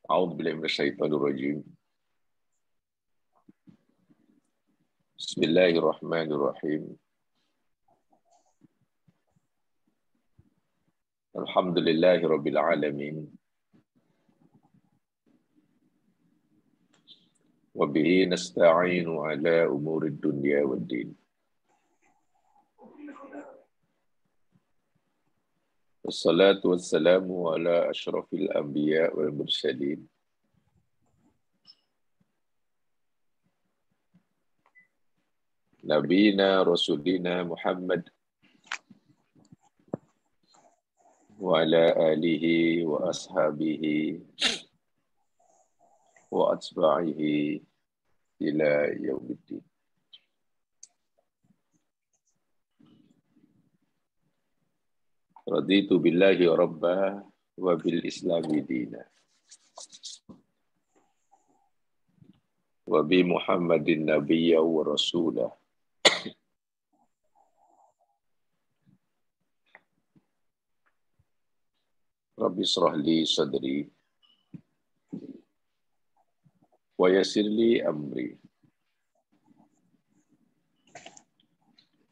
A'udzu billahi minasyaitonir rajim. Bismillahirrahmanirrahim. Alhamdulillahirabbil alamin. Wa bihi nasta'inu ala umurid dunya waddin. Wassalatu wassalamu ala asyrafil anbiya wal mursalin. Nabiyina Rasulina Muhammad wa ala alihi wa ashabihi wa atba'ihi ila yaumiddin. Raditu billahi rabba wa bil islami dina. Wa bi Muhammadin nabiyya wa rasulah. Rabbi israh li sadri wa yassir li amri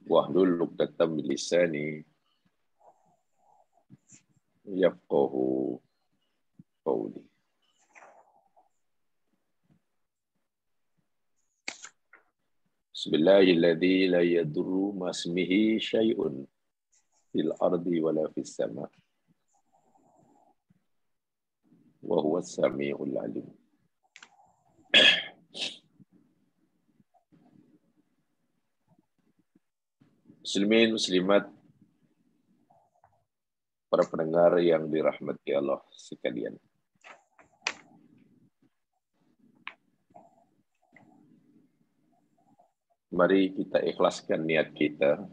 wahlul 'uqdatam min lisani yafqahu qawli. Bismillahilladzi la yadurru ma ismihi syai'un fil ardi wala fis sama' wa huwas samiul alim. Muslimin, muslimat, para pendengar yang dirahmati Allah sekalian. Mari kita ikhlaskan niat kita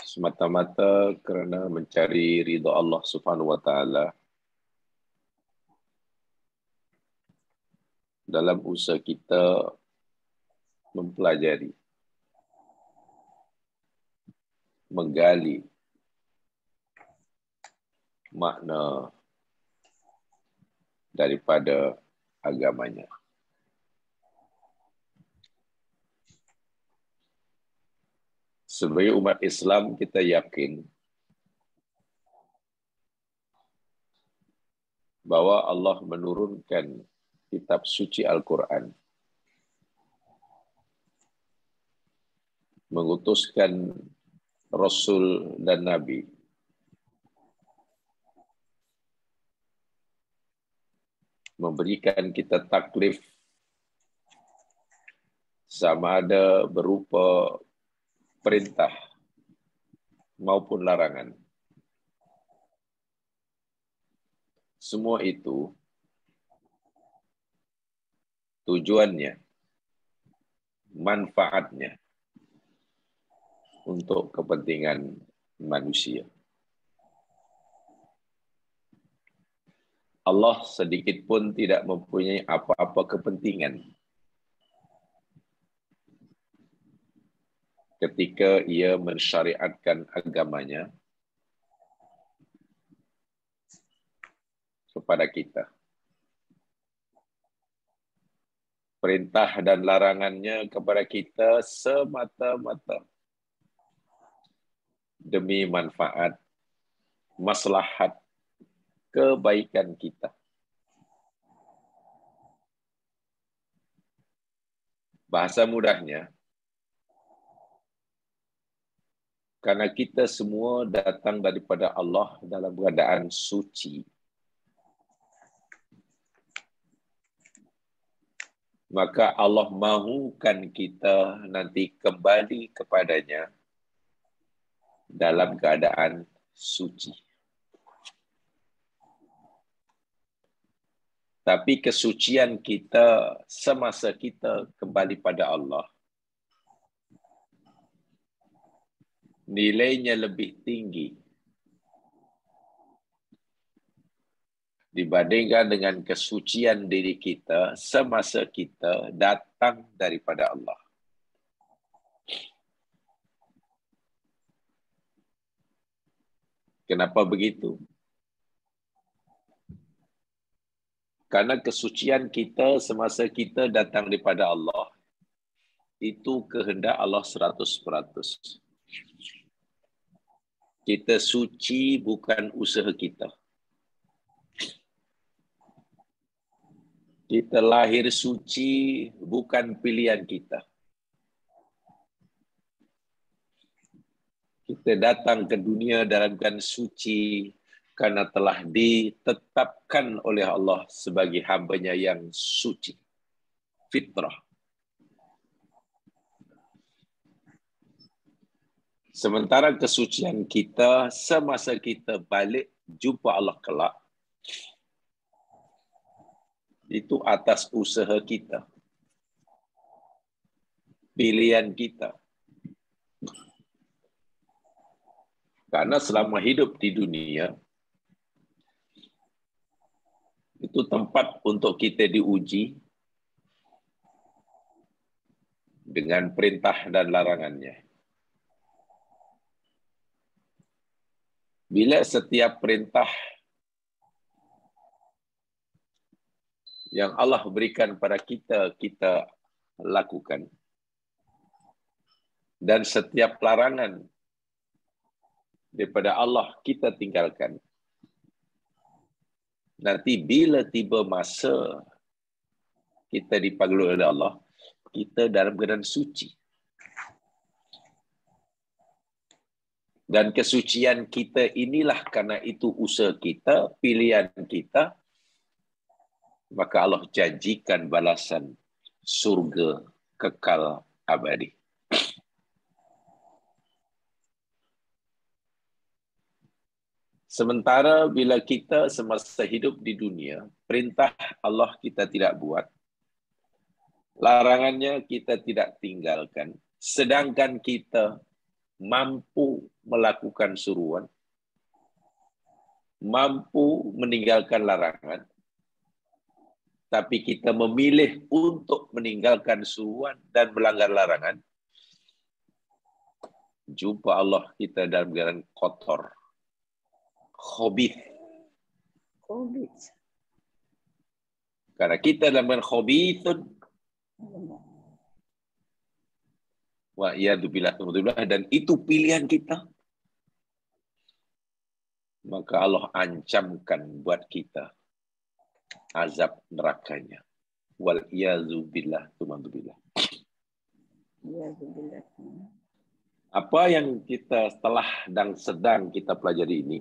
semata-mata kerana mencari ridha Allah Subhanahu wa taala dalam usaha kita mempelajari, menggali makna daripada agamanya. Sebagai umat Islam, kita yakin bahwa Allah menurunkan kitab suci Al-Quran, mengutuskan Rasul dan Nabi, memberikan kita taklif sama ada berupa perintah maupun larangan. Semua itu tujuannya, manfaatnya untuk kepentingan manusia. Allah sedikit pun tidak mempunyai apa-apa kepentingan ketika ia mensyariatkan agamanya kepada kita. Perintah dan larangannya kepada kita semata-mata demi manfaat, maslahat, kebaikan kita. Bahasa mudahnya, karena kita semua datang daripada Allah dalam keadaan suci, maka Allah mahukan kita nanti kembali kepadanya dalam keadaan suci. Tapi kesucian kita semasa kita kembali pada Allah, nilainya lebih tinggi dibandingkan dengan kesucian diri kita semasa kita datang daripada Allah. Kenapa begitu? Karena kesucian kita semasa kita datang daripada Allah, itu kehendak Allah 100%. Kita suci bukan usaha kita. Kita lahir suci bukan pilihan kita. Kita datang ke dunia dalam keadaan suci karena telah ditetapkan oleh Allah sebagai hamba-Nya yang suci. Fitrah. Sementara kesucian kita semasa kita balik jumpa Allah kelak, itu atas usaha kita. Pilihan kita. Karena selama hidup di dunia, itu tempat untuk kita diuji dengan perintah dan larangannya. Bila setiap perintah yang Allah berikan pada kita, kita lakukan. Dan setiap larangan daripada Allah kita tinggalkan. Nanti bila tiba masa kita dipanggil oleh Allah, kita dalam keadaan suci. Dan kesucian kita inilah karena itu usaha kita, pilihan kita, maka Allah janjikan balasan surga kekal abadi. Sementara bila kita semasa hidup di dunia, perintah Allah kita tidak buat, larangannya kita tidak tinggalkan, sedangkan kita mampu melakukan suruhan, mampu meninggalkan larangan, tapi kita memilih untuk meninggalkan suruhan dan melanggar larangan, jumpa Allah kita dalam keadaan kotor, khabith. Karena kita dalam keadaan khabithun, wa iyadzubillah, dan itu pilihan kita, maka Allah ancamkan buat kita azab nerakanya. Wal iyadzubillah. Apa yang kita telah dan sedang kita pelajari ini,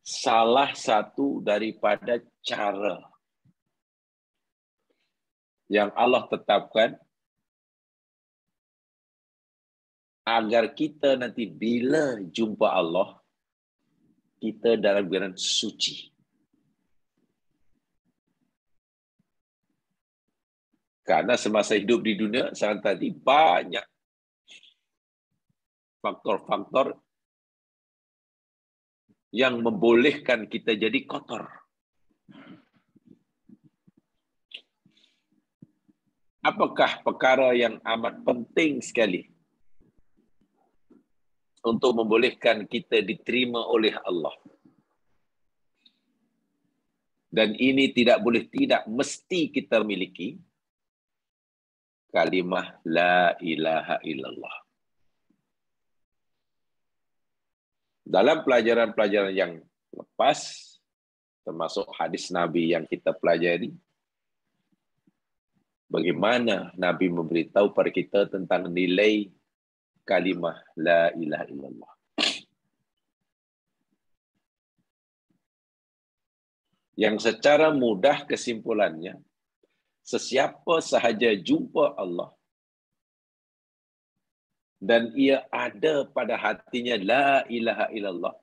salah satu daripada cara yang Allah tetapkan agar kita nanti bila jumpa Allah, kita dalam keadaan suci. Karena semasa hidup di dunia, sekarang tadi banyak faktor-faktor yang membolehkan kita jadi kotor. Apakah perkara yang amat penting sekali untuk membolehkan kita diterima oleh Allah? Dan ini tidak boleh tidak, mesti kita miliki kalimah la ilaha illallah. Dalam pelajaran-pelajaran yang lepas, termasuk hadis Nabi yang kita pelajari, bagaimana Nabi memberitahu pada kita tentang nilai kalimah la ilaha illallah. Yang secara mudah kesimpulannya, sesiapa sahaja jumpa Allah dan ia ada pada hatinya la ilaha illallah,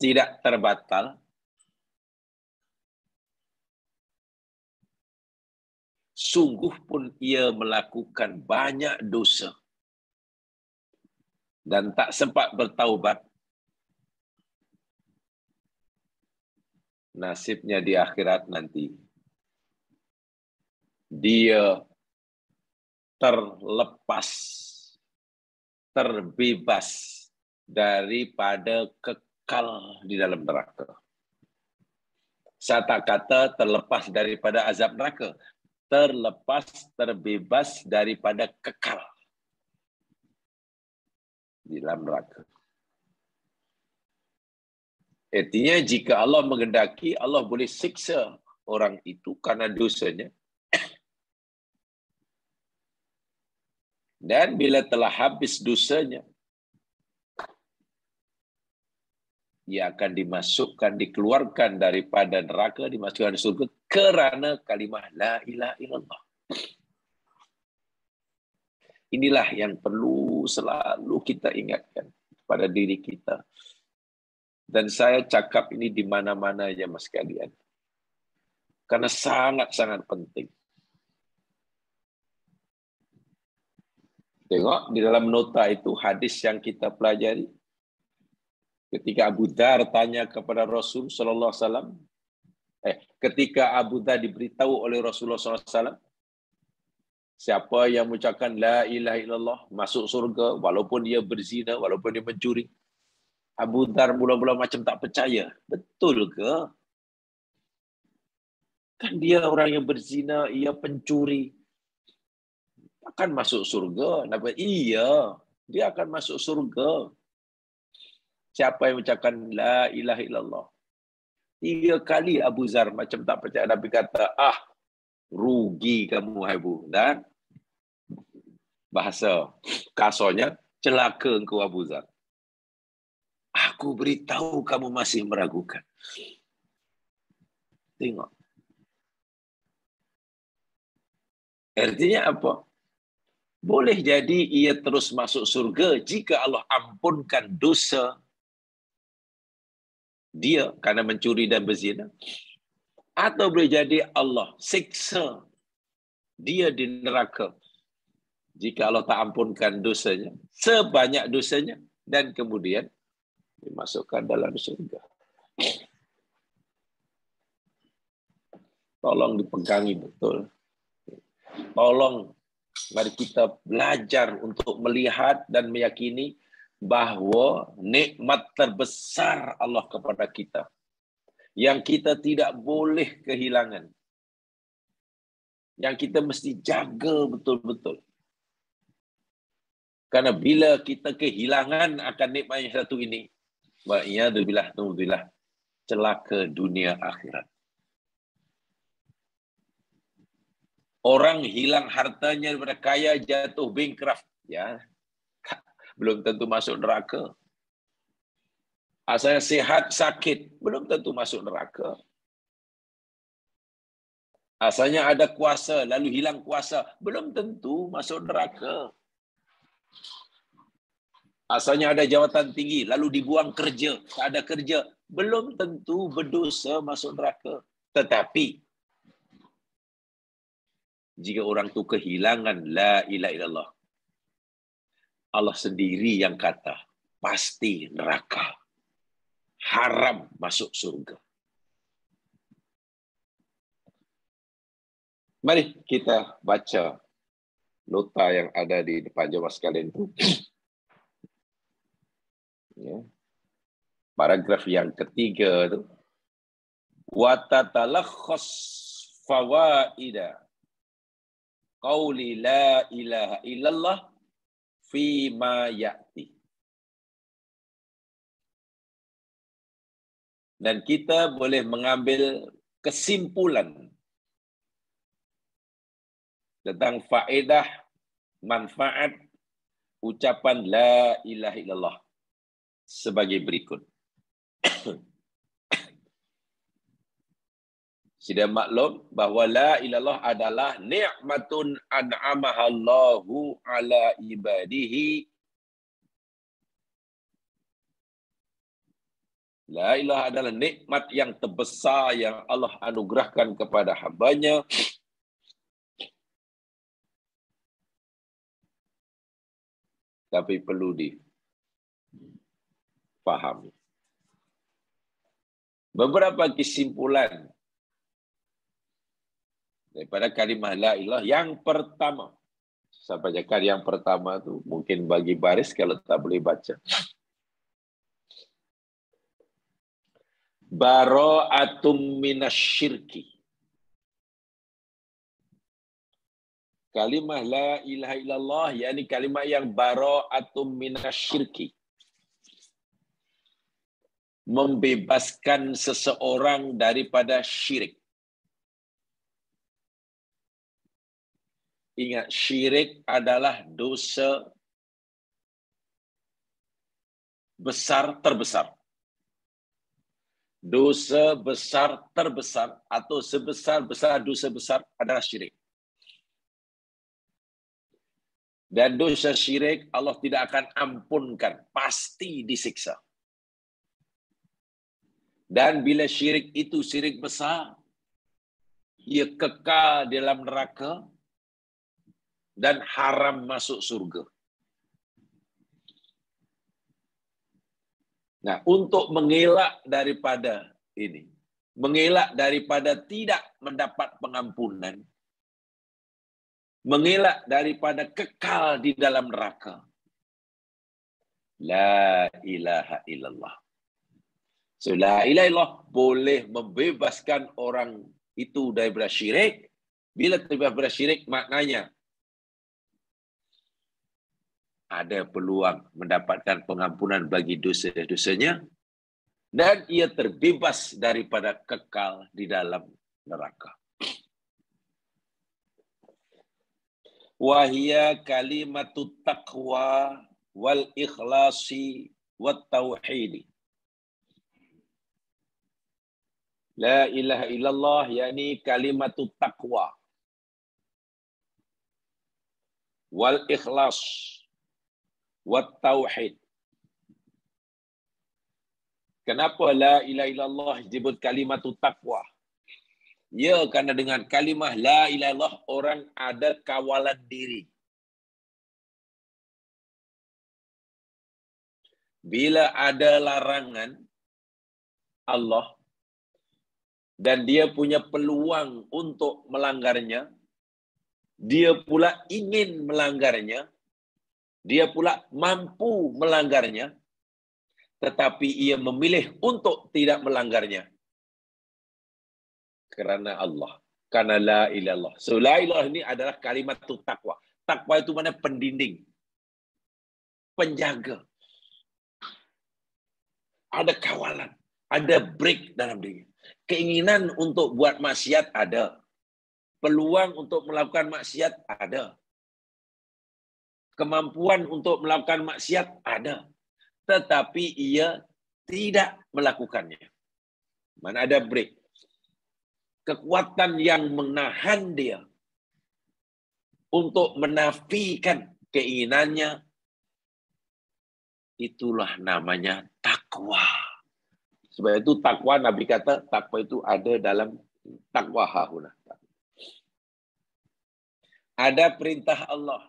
tidak terbatal, sungguh pun ia melakukan banyak dosa dan tak sempat bertaubat, nasibnya di akhirat nanti dia terlepas, terbebas daripada kekal di dalam neraka. Saya tak kata terlepas daripada azab neraka. Terlepas, terbebas daripada kekal di dalam neraka. Artinya jika Allah menghendaki, Allah boleh siksa orang itu karena dosanya. Dan bila telah habis dosanya, ia akan dimasukkan, dikeluarkan daripada neraka, dimasukkan ke surga kerana kalimah la ilaha illallah. Inilah yang perlu selalu kita ingatkan pada diri kita. Dan saya cakap ini di mana-mana ya mas sekalian. Karena sangat-sangat penting. Tengok di dalam nota itu hadis yang kita pelajari. Ketika Abu Dhar tanya kepada Rasul sallallahu alaihi wasallam, ketika Abu Dhar diberitahu oleh Rasulullah sallallahu alaihi wasallam, siapa yang mengucapkan la ilaha illallah masuk surga walaupun dia berzina, walaupun dia mencuri. Abu Dhar mula-mula macam tak percaya. Betul ke? Kan dia orang yang berzina, ia pencuri. Akan masuk surga. Iya, dia akan masuk surga. Siapa yang mengucapkan la ilaha illallah? 3 kali Abu Dhar macam tak percaya. Nabi kata, rugi kamu hai Bu. Dan bahasa kasarnya, celaka engkau Abu Dhar. Aku beritahu kamu masih meragukan. Tengok. Artinya apa? Boleh jadi ia terus masuk surga jika Allah ampunkan dosa dia karena mencuri dan berzina. Atau boleh jadi Allah siksa dia di neraka jika Allah tak ampunkan dosanya, sebanyak dosanya, dan kemudian dimasukkan dalam surga. Tolong dipegangi betul. Tolong, mari kita belajar untuk melihat dan meyakini bahawa nikmat terbesar Allah kepada kita yang kita tidak boleh kehilangan. Yang kita mesti jaga betul-betul. Karena bila kita kehilangan akan nikmat yang satu ini, wa'iyadzubillah, celaka dunia akhirat. Orang hilang hartanya daripada kaya, jatuh bankrupt, ya, belum tentu masuk neraka. Asalnya sihat, sakit, belum tentu masuk neraka. Asalnya ada kuasa, lalu hilang kuasa, belum tentu masuk neraka. Asalnya ada jawatan tinggi, lalu dibuang kerja, tak ada kerja, belum tentu berdosa masuk neraka. Tetapi, jika orang itu kehilangan la ilaha illallah, Allah sendiri yang kata, pasti neraka. Haram masuk surga. Mari kita baca nota yang ada di depan jemaah sekalian itu. Ya. Paragraf yang ketiga itu. Wa tatalakhas fawaida qauli la ilaha illallah fi ma ya'ti. Dan kita boleh mengambil kesimpulan tentang faedah, manfaat ucapan la ilaha illallah sebagai berikut. Sudah maklum bahawa la ilallah adalah ni'matun an'amahallahu ala ibadihi. La ilaha adalah nikmat yang terbesar yang Allah anugerahkan kepada hambanya. Tapi perlu difahami. Beberapa kesimpulan daripada kalimah la ilallah. Yang pertama, saya bacakan yang pertama tu mungkin bagi baris kalau tak boleh baca. Bara'atum minasyirki. Kalimah la ilaha illallah, yakni kalimah yang bara'atum minasyirki. Membebaskan seseorang daripada syirik. Ingat, syirik adalah dosa besar terbesar. Dosa besar terbesar atau sebesar-besar dosa besar adalah syirik. Dan dosa syirik Allah tidak akan ampunkan, pasti disiksa. Dan bila syirik itu syirik besar, ia kekal dalam neraka dan haram masuk surga. Nah, untuk mengelak daripada ini, mengelak daripada tidak mendapat pengampunan, mengelak daripada kekal di dalam neraka, la ilaha illallah. So, la ilaha illallah boleh membebaskan orang itu daripada syirik. Bila terbebas daripada syirik, maknanya ada peluang mendapatkan pengampunan bagi dosa-dosanya dan ia terbebas daripada kekal di dalam neraka. Wahia kalimatut taqwa wal ikhlasi wat tauhid. La ilaha illallah yakni kalimatut taqwa wal ikhlas wat tauhid. Kenapa la ilaha illallah disebut kalimatut taqwa? Ya, kerana dengan kalimah la ilaha illallah orang ada kawalan diri. Bila ada larangan Allah dan dia punya peluang untuk melanggarnya, dia pula ingin melanggarnya, dia pula mampu melanggarnya, tetapi ia memilih untuk tidak melanggarnya. Kerana Allah. Karena la ilaha illallah. So la ilaha ini adalah kalimat taqwa. Taqwa itu mana pendinding. Penjaga. Ada kawalan. Ada break dalam diri. Keinginan untuk buat maksiat ada. Peluang untuk melakukan maksiat ada. Kemampuan untuk melakukan maksiat ada. Tetapi ia tidak melakukannya. Mana ada break. Kekuatan yang menahan dia untuk menafikan keinginannya, itulah namanya takwa. Sebab itu takwa, Nabi kata takwa itu ada dalam takwa hahuna. Ada perintah Allah.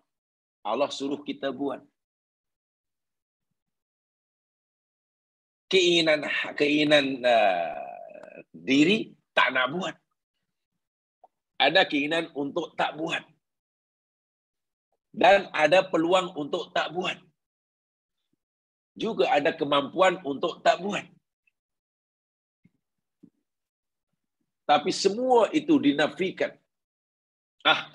Allah suruh kita buat. Keinginan diri tak nak buat. Ada keinginan untuk tak buat. Dan ada peluang untuk tak buat. Juga ada kemampuan untuk tak buat. Tapi semua itu dinafikan.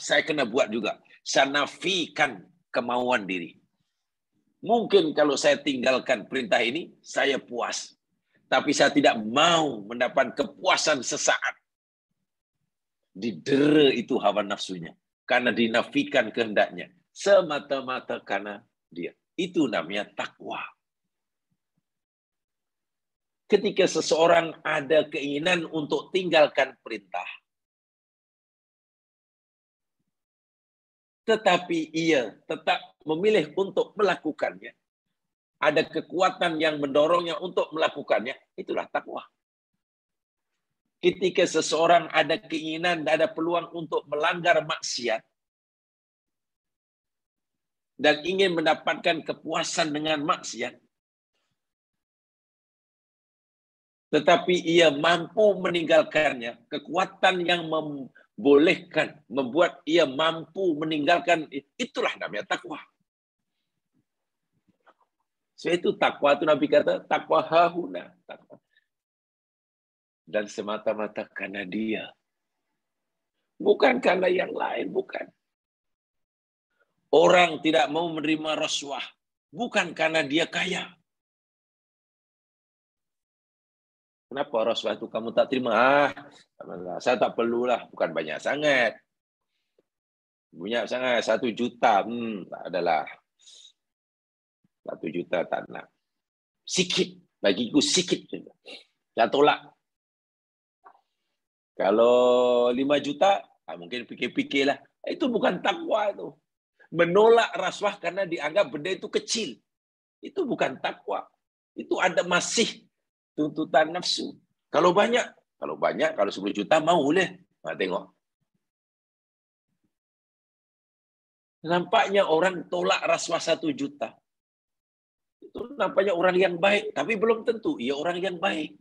Saya kena buat juga. Saya nafikan kemauan diri. Mungkin kalau saya tinggalkan perintah ini, saya puas. Tapi saya tidak mau mendapat kepuasan sesaat. Didera itu hawa nafsunya. Karena dinafikan kehendaknya. Semata-mata karena dia. Itu namanya takwa. Ketika seseorang ada keinginan untuk tinggalkan perintah, tetapi ia tetap memilih untuk melakukannya, ada kekuatan yang mendorongnya untuk melakukannya, itulah takwa. Ketika seseorang ada keinginan dan ada peluang untuk melanggar maksiat, dan ingin mendapatkan kepuasan dengan maksiat, tetapi ia mampu meninggalkannya, kekuatan yang membolehkan, membuat ia mampu meninggalkan, itulah namanya takwa. So itu takwa itu Nabi kata, takwa hahuna. Takwa. Dan semata-mata karena dia. Bukan karena yang lain, bukan. Orang tidak mau menerima rasuah. Bukan karena dia kaya. Kenapa rasuah itu kamu tak terima? Saya tak perlulah, bukan banyak sangat. Banyak sangat, 1 juta. Tak adalah. 1 juta tak nak. Sikit, bagiku sikit. Saya tolak. Kalau 5 juta, mungkin fikir-fikirlah. Itu bukan takwa itu. Menolak rasuah karena dianggap benda itu kecil. Itu bukan takwa. Itu ada masih tuntutan nafsu. Kalau banyak, kalau 10 juta mau boleh. Tengok. Nampaknya orang tolak rasuah 1 juta. Itu nampaknya orang yang baik, tapi belum tentu ia orang yang baik.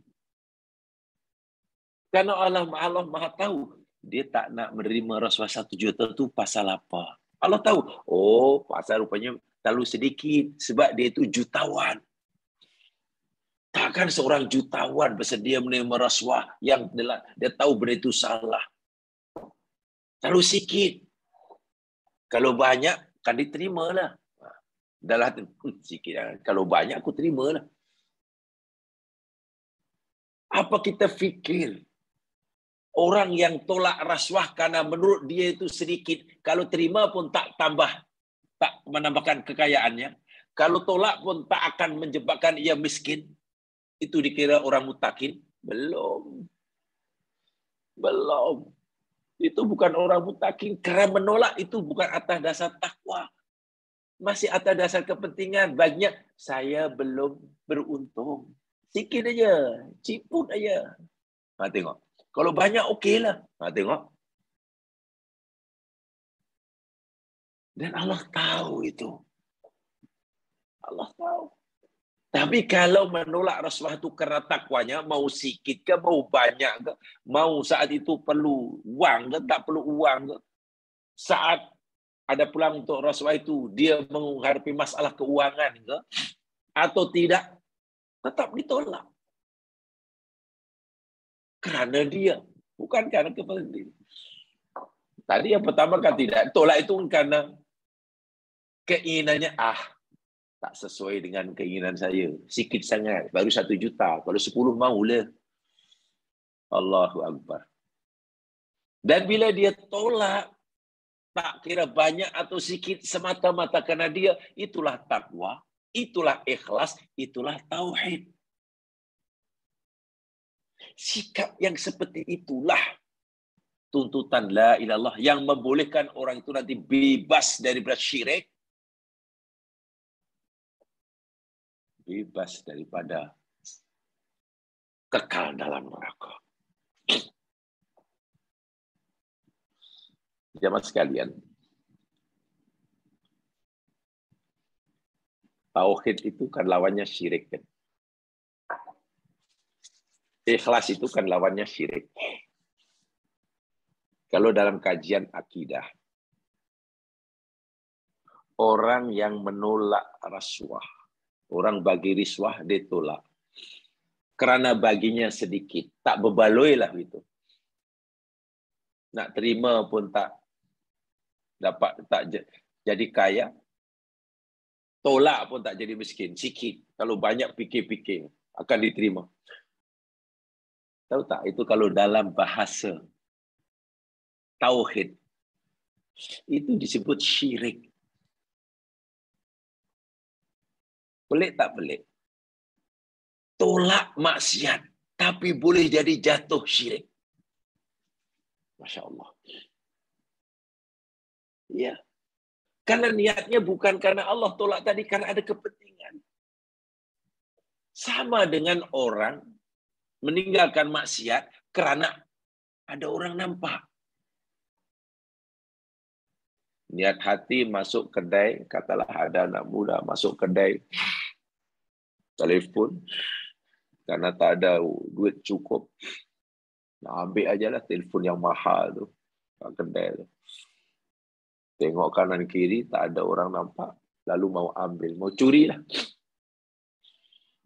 Karena Allah Maha tahu, dia tak nak menerima rasuah 1 juta itu pasal apa. Allah tahu, pasal rupanya terlalu sedikit sebab dia itu jutawan. Takkan seorang jutawan bersedia menerima rasuah yang dia tahu benda itu salah. Terlalu sikit. Kalau banyak, kan diterimalah. Dalam hati, sikit. Kalau banyak, aku terimalah. Apa kita fikir? Orang yang tolak rasuah karena menurut dia itu sedikit, kalau terima pun tak menambahkan kekayaannya. Kalau tolak pun tak akan menyebabkan ia miskin. Itu dikira orang mutakin? Belum. Itu bukan orang mutakin. Kerana menolak itu bukan atas dasar takwa. Masih atas dasar kepentingan. Banyak, saya belum beruntung. Sikit aja. Ciput aja. Tengok. Kalau banyak, okeylah. Tengok. Dan Allah tahu itu. Allah tahu. Tapi kalau menolak rasuah itu kerana takwanya, mau sikit ke, mau banyak ke, mau saat itu perlu wang ke, tak perlu uang ke, saat ada peluang untuk rasuah itu, dia menghadapi masalah keuangan ke, atau tidak, tetap ditolak. Kerana dia, bukan kerana kepentingan. Tadi yang pertama kan tidak, tolak itu karena keinginannya, tak sesuai dengan keinginan saya. Sikit sangat. Baru 1 juta. Kalau 10 maulah. Allahu Akbar. Dan bila dia tolak, tak kira banyak atau sikit, semata-mata kerana dia, itulah takwa, itulah ikhlas, itulah tauhid. Sikap yang seperti itulah tuntutan la ilaha illallah yang membolehkan orang itu nanti bebas daripada syirik, bebas daripada kekal dalam neraka. Jemaah sekalian, tauhid itu kan lawannya syirik kan. Ikhlas itu kan lawannya syirik. Kalau dalam kajian akidah, orang yang menolak rasuah, orang bagi risuah dia tolak. Kerana baginya sedikit, tak berbaloi lah itu. Nak terima pun tak dapat, tak jadi kaya. Tolak pun tak jadi miskin, sikit. Kalau banyak fikir-fikir, akan diterima. Tahu tak, itu kalau dalam bahasa tauhid, itu disebut syirik. Pelik tak pelik? Tolak maksiat, tapi boleh jadi jatuh syirik. Masya Allah. Ya. Karena niatnya bukan karena Allah tolak tadi, karena ada kepentingan. Sama dengan orang meninggalkan maksiat kerana ada orang nampak. Niat hati masuk kedai, katalah ada anak muda masuk kedai, telefon, karena tak ada duit cukup. Nah, ambil ajalah telefon yang mahal tu, kat kedai tu. Tengok kanan kiri, tak ada orang nampak. Lalu mau ambil, mau curi lah.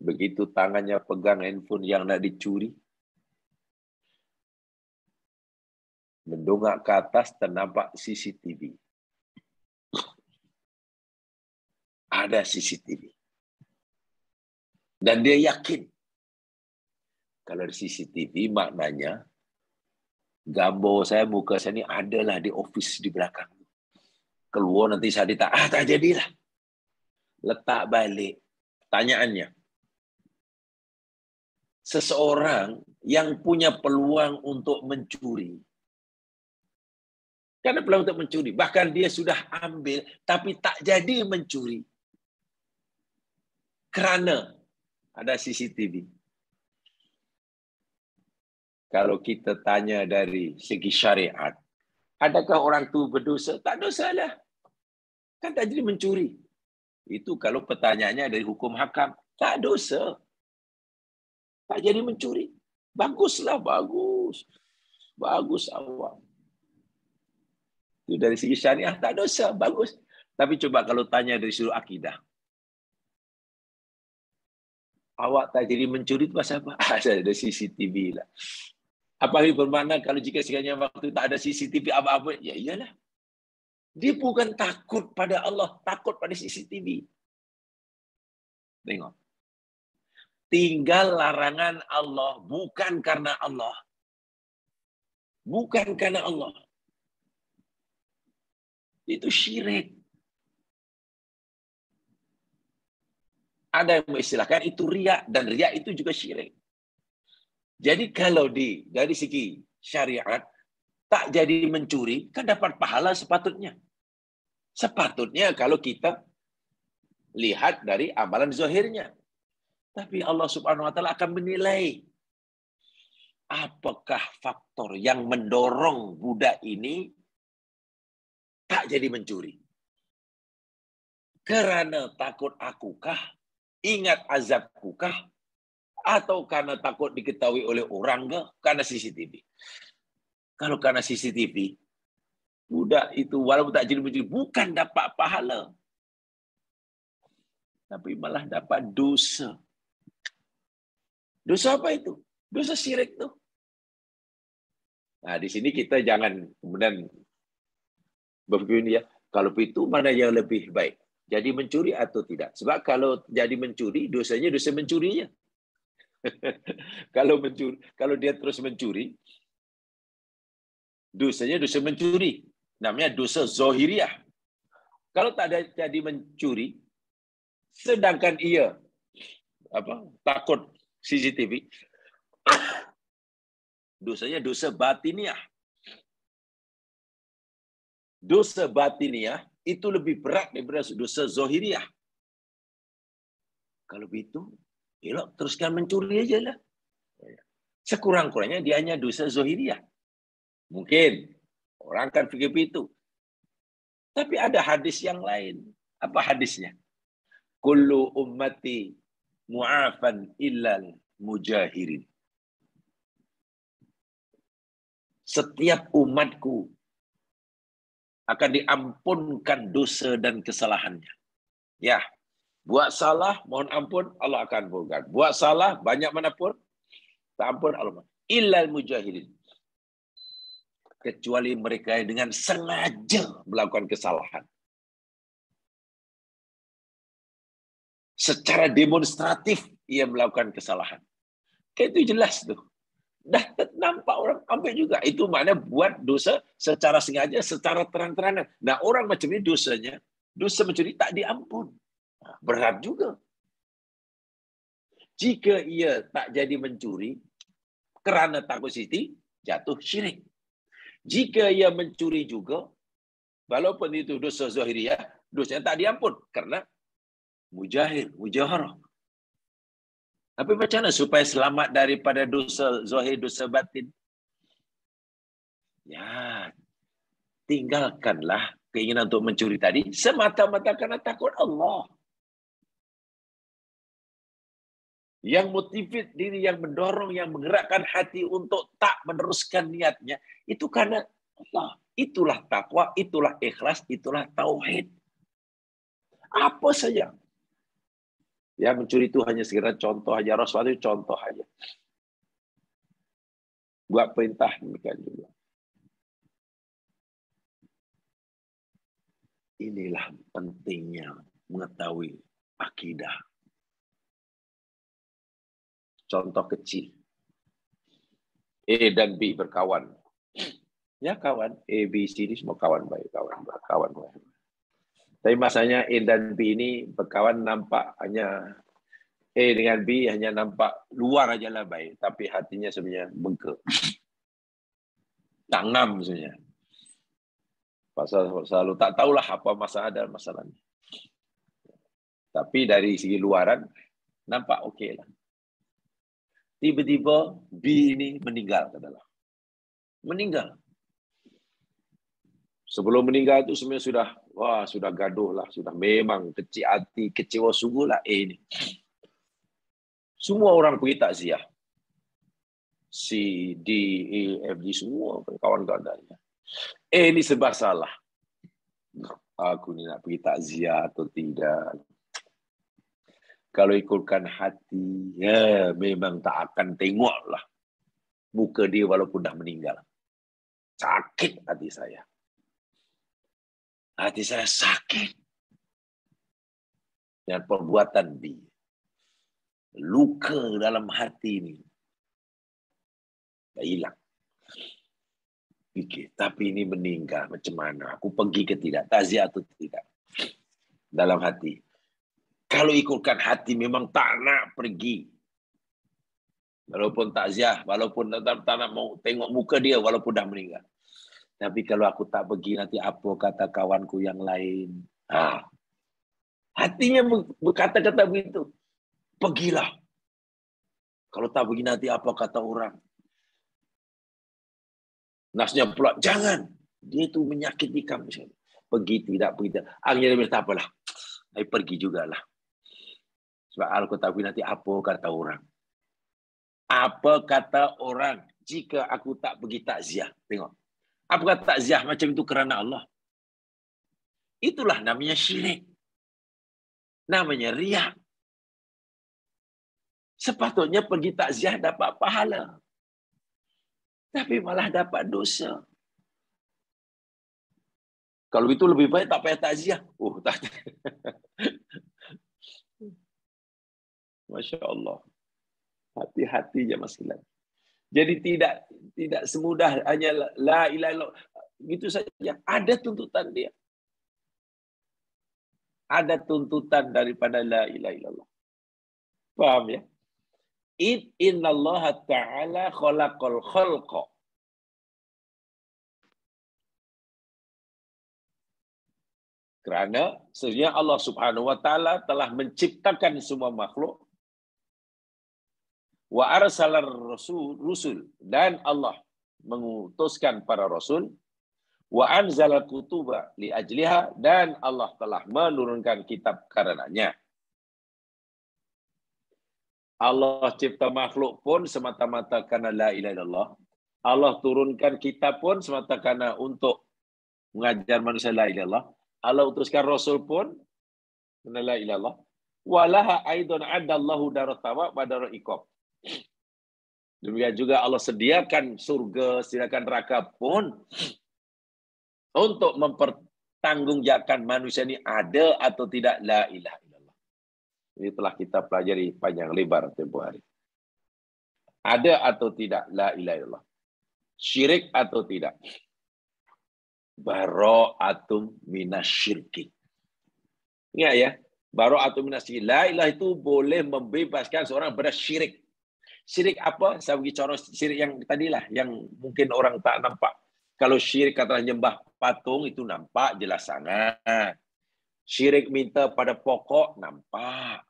Begitu tangannya pegang handphone yang nak dicuri, Mendongak ke atas ternampak CCTV. Ada CCTV. Dan dia yakin kalau di CCTV maknanya gambar saya, muka saya ini adalah di office di belakang. Keluar nanti saya tak jadilah. Letak balik. Tanyaannya. Seseorang yang punya peluang untuk mencuri. Karena peluang untuk mencuri. Bahkan dia sudah ambil, tapi tak jadi mencuri. Kerana ada CCTV. Kalau kita tanya dari segi syariat, adakah orang itu berdosa? Tak dosa lah. Kan tak jadi mencuri. Itu kalau pertanyaannya dari hukum hakam. Tak dosa. Tak jadi mencuri. Baguslah, bagus. Bagus awak. Itu dari segi syariah, tak dosa. Bagus. Tapi coba kalau tanya dari sudut akidah. Awak tak jadi mencuri itu pasal apa? Ada CCTV lah. Apa ini bermakna kalau jika sekiranya waktu tak ada CCTV apa-apa? Ya iyalah. Dia bukan takut pada Allah, takut pada CCTV. Tengok. Tinggal larangan Allah bukan karena Allah. Bukan karena Allah. Itu syirik. Ada yang mengistilahkan itu riak, dan riak itu juga syirik. Jadi kalau dari segi syariat, tak jadi mencuri, kan dapat pahala sepatutnya. Sepatutnya kalau kita lihat dari amalan zahirnya. Tapi Allah Subhanahu wa taala akan menilai apakah faktor yang mendorong budak ini tak jadi mencuri. Kerana takut akukah? Ingat azabkukah? Atau karena takut diketahui oleh orang ke? Karena CCTV. Kalau karena CCTV, budak itu walaupun tak jadi mencuri, bukan dapat pahala. Tapi malah dapat dosa. Dosa apa itu? Dosa syirik tu. Nah, di sini kita jangan kemudian berpikir ya, kalau itu mana yang lebih baik? Jadi mencuri atau tidak? Sebab kalau jadi mencuri, dosanya dosa mencurinya. Kalau dia terus mencuri, dosanya dosa mencuri. Namanya dosa zahiriah. Kalau tak ada jadi mencuri, sedangkan ia takut CCTV, dosanya dosa batiniah. Dosa batiniah itu lebih berat daripada dosa zahiriah. Kalau begitu, elok teruskan mencuri aja lah. Sekurang-kurangnya dia hanya dosa zahiriah. Mungkin orang akan fikir begitu. Tapi ada hadis yang lain. Apa hadisnya? Kullu ummati mu'afan illal mujahirin. Setiap umatku akan diampunkan dosa dan kesalahannya. Ya, buat salah, mohon ampun, Allah akan ampunkan. Buat salah, banyak mana pun, tak ampun Allah. Illal mujahirin. Kecuali mereka yang dengan sengaja melakukan kesalahan. Secara demonstratif, ia melakukan kesalahan. Kayak itu jelas tuh. Dah nampak orang ambil juga. Itu makna buat dosa secara sengaja, secara terang-terangan. Nah, orang macam ini dosanya, dosa mencuri tak diampun. Berat juga. Jika ia tak jadi mencuri, kerana takut Siti, jatuh syirik. Jika ia mencuri juga, walaupun itu dosa zahiriyah, dosanya tak diampun. Karena mujaharah. Tapi macam mana supaya selamat daripada dosa zahir, dosa batin? Ya, tinggalkanlah keinginan untuk mencuri tadi semata-mata karena takut Allah. Yang motivate diri, yang mendorong, yang menggerakkan hati untuk tak meneruskan niatnya, itu karena Allah. Itulah takwa, itulah ikhlas, itulah tauhid. Apa saja. Yang mencuri itu hanya sekedar contoh aja. Rasulullah itu contoh aja. Buat perintah demikian juga. Inilah pentingnya mengetahui akidah. Contoh kecil. A dan B berkawan. Ya kawan, A, B, C ini semua kawan baik, kawan baik. Tapi masanya A dan B ini berkawan nampak hanya A dengan B hanya nampak luar aja lah baik, tapi hatinya sebenarnya bengkak. Tak ngam sebenarnya. Pasal selalu tak tahulah apa masalah dan masalahnya. Tapi dari segi luaran nampak okey lah. Tiba-tiba B ini meninggal katalah. Meninggal. Sebelum meninggal itu sebenarnya sudah gaduh lah, sudah memang kecil hati, kecewa sungguh lah A ini. Semua orang pergi takziah. C, D, E, F, G semua kawan-kawannya. A ini sebab salah. Aku ni nak pergi takziah atau tidak. Kalau ikutkan hati, ya memang tak akan tengoklah muka dia walaupun dah meninggal. Sakit hati saya. Hati saya sakit. Dengan perbuatan B. Luka dalam hati ini. Tak hilang. Fikir, tapi ini meninggal. Macam mana? Aku pergi ke tidak? Takziah atau tidak? Dalam hati. Kalau ikutkan hati memang tak nak pergi. Walaupun takziah, walaupun tak nak mau tengok muka dia walaupun dah meninggal. Tapi kalau aku tak pergi nanti apa kata kawanku yang lain? Hatinya berkata-kata begitu. Pergilah. Kalau tak pergi nanti apa kata orang? Nasnya pula, jangan. Dia tu menyakiti kamu. Pergi tidak, pergi tidak. Akhirnya dia bilang, tak apalah. Saya pergi jugalah. Sebab aku tak pergi nanti apa kata orang? Apa kata orang jika aku tak pergi takziah? Tengok. Apa kata takziah macam itu kerana Allah? Itulah namanya syirik. Namanya riak. Sepatutnya pergi takziah dapat pahala. Tapi malah dapat dosa. Kalau itu lebih baik tak payah takziah. Tak. Masya Allah. Hati-hati je Mas Kilan. Jadi tidak semudah hanya la ilaha illallah. Gitu saja. Ada tuntutan dia. Ada tuntutan daripada la ilaha illallah. Faham ya? Innallaha ta'ala khalaqal khalqa. Kerana sesungguhnya Allah Subhanahu wa taala telah menciptakan semua makhluk. Wa arsalar rusul dan Allah mengutuskan para rasul. Wa anzala kutuba li ajliha dan Allah telah menurunkan kitab karenanya. Allah cipta makhluk pun semata-mata karena la ilaha illallah. Allah turunkan kitab pun semata karena untuk mengajar manusia la ilaha illallah. Allah utuskan rasul pun karena la ilaha illallah. Walaha aidan adallahu daratawa wa daraiqab. Demikian juga Allah sediakan surga, sediakan neraka pun untuk mempertanggungjawabkan manusia ini ada atau tidak la ilaha illallah. Ini telah kita pelajari panjang lebar tempoh hari. Ada atau tidak la ilaha illallah. Syirik atau tidak. Bara'atum minasyirki. Ingat ya, bara'atum minasyirki. La ilaha itu boleh membebaskan seorang daripada syirik. Syirik apa? Saya bagi contoh syirik yang tadilah, yang mungkin orang tak nampak. Kalau syirik katalah nyembah patung, itu nampak jelas sangat. Syirik minta pada pokok, nampak.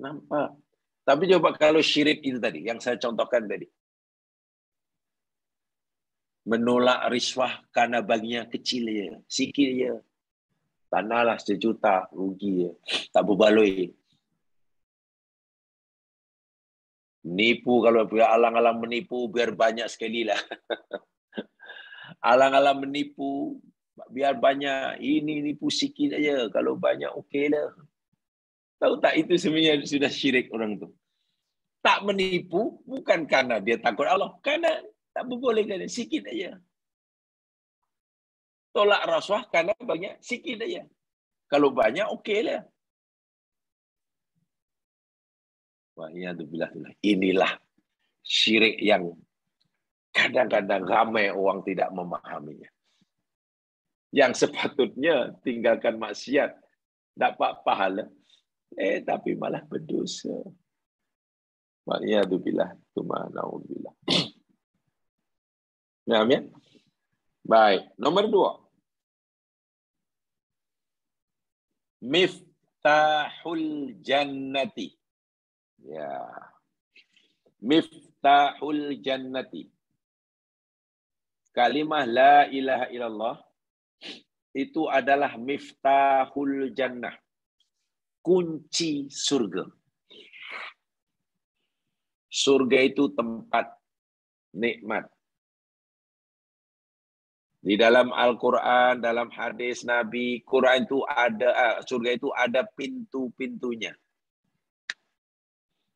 Nampak. Tapi coba kalau syirik itu tadi, yang saya contohkan tadi. Menolak riswah karena baginya kecil je, sikit je. Tanahlah 1 juta, rugi je. Tak berbaloi. Menipu, kalau alang-alang menipu, biar banyak sekali lah. Alang-alang menipu, biar banyak. Ini nipu sikit aja. Kalau banyak, okey lah. Tahu tak, itu sebenarnya sudah syirik orang tu. Tak menipu, bukan karena dia takut Allah. Karena tak boleh, sikit aja. Tolak rasuah karena banyak sikit aja. Kalau banyak, okey lah. Inilah syirik yang kadang-kadang ramai orang tidak memahaminya. Yang sepatutnya tinggalkan maksiat, dapat pahala. Tapi malah berdosa. Wa'iyadzubillah. Tuma'na'udzubillah. Faham ya? Baik. Nomor 2. Miftahul jannati. Ya. Miftahul jannati. Kalimah la ilaha illallah itu adalah miftahul jannah. Kunci surga. Surga itu tempat nikmat. Di dalam Al-Quran, dalam hadis Nabi, Quran itu ada, surga itu ada pintu-pintunya.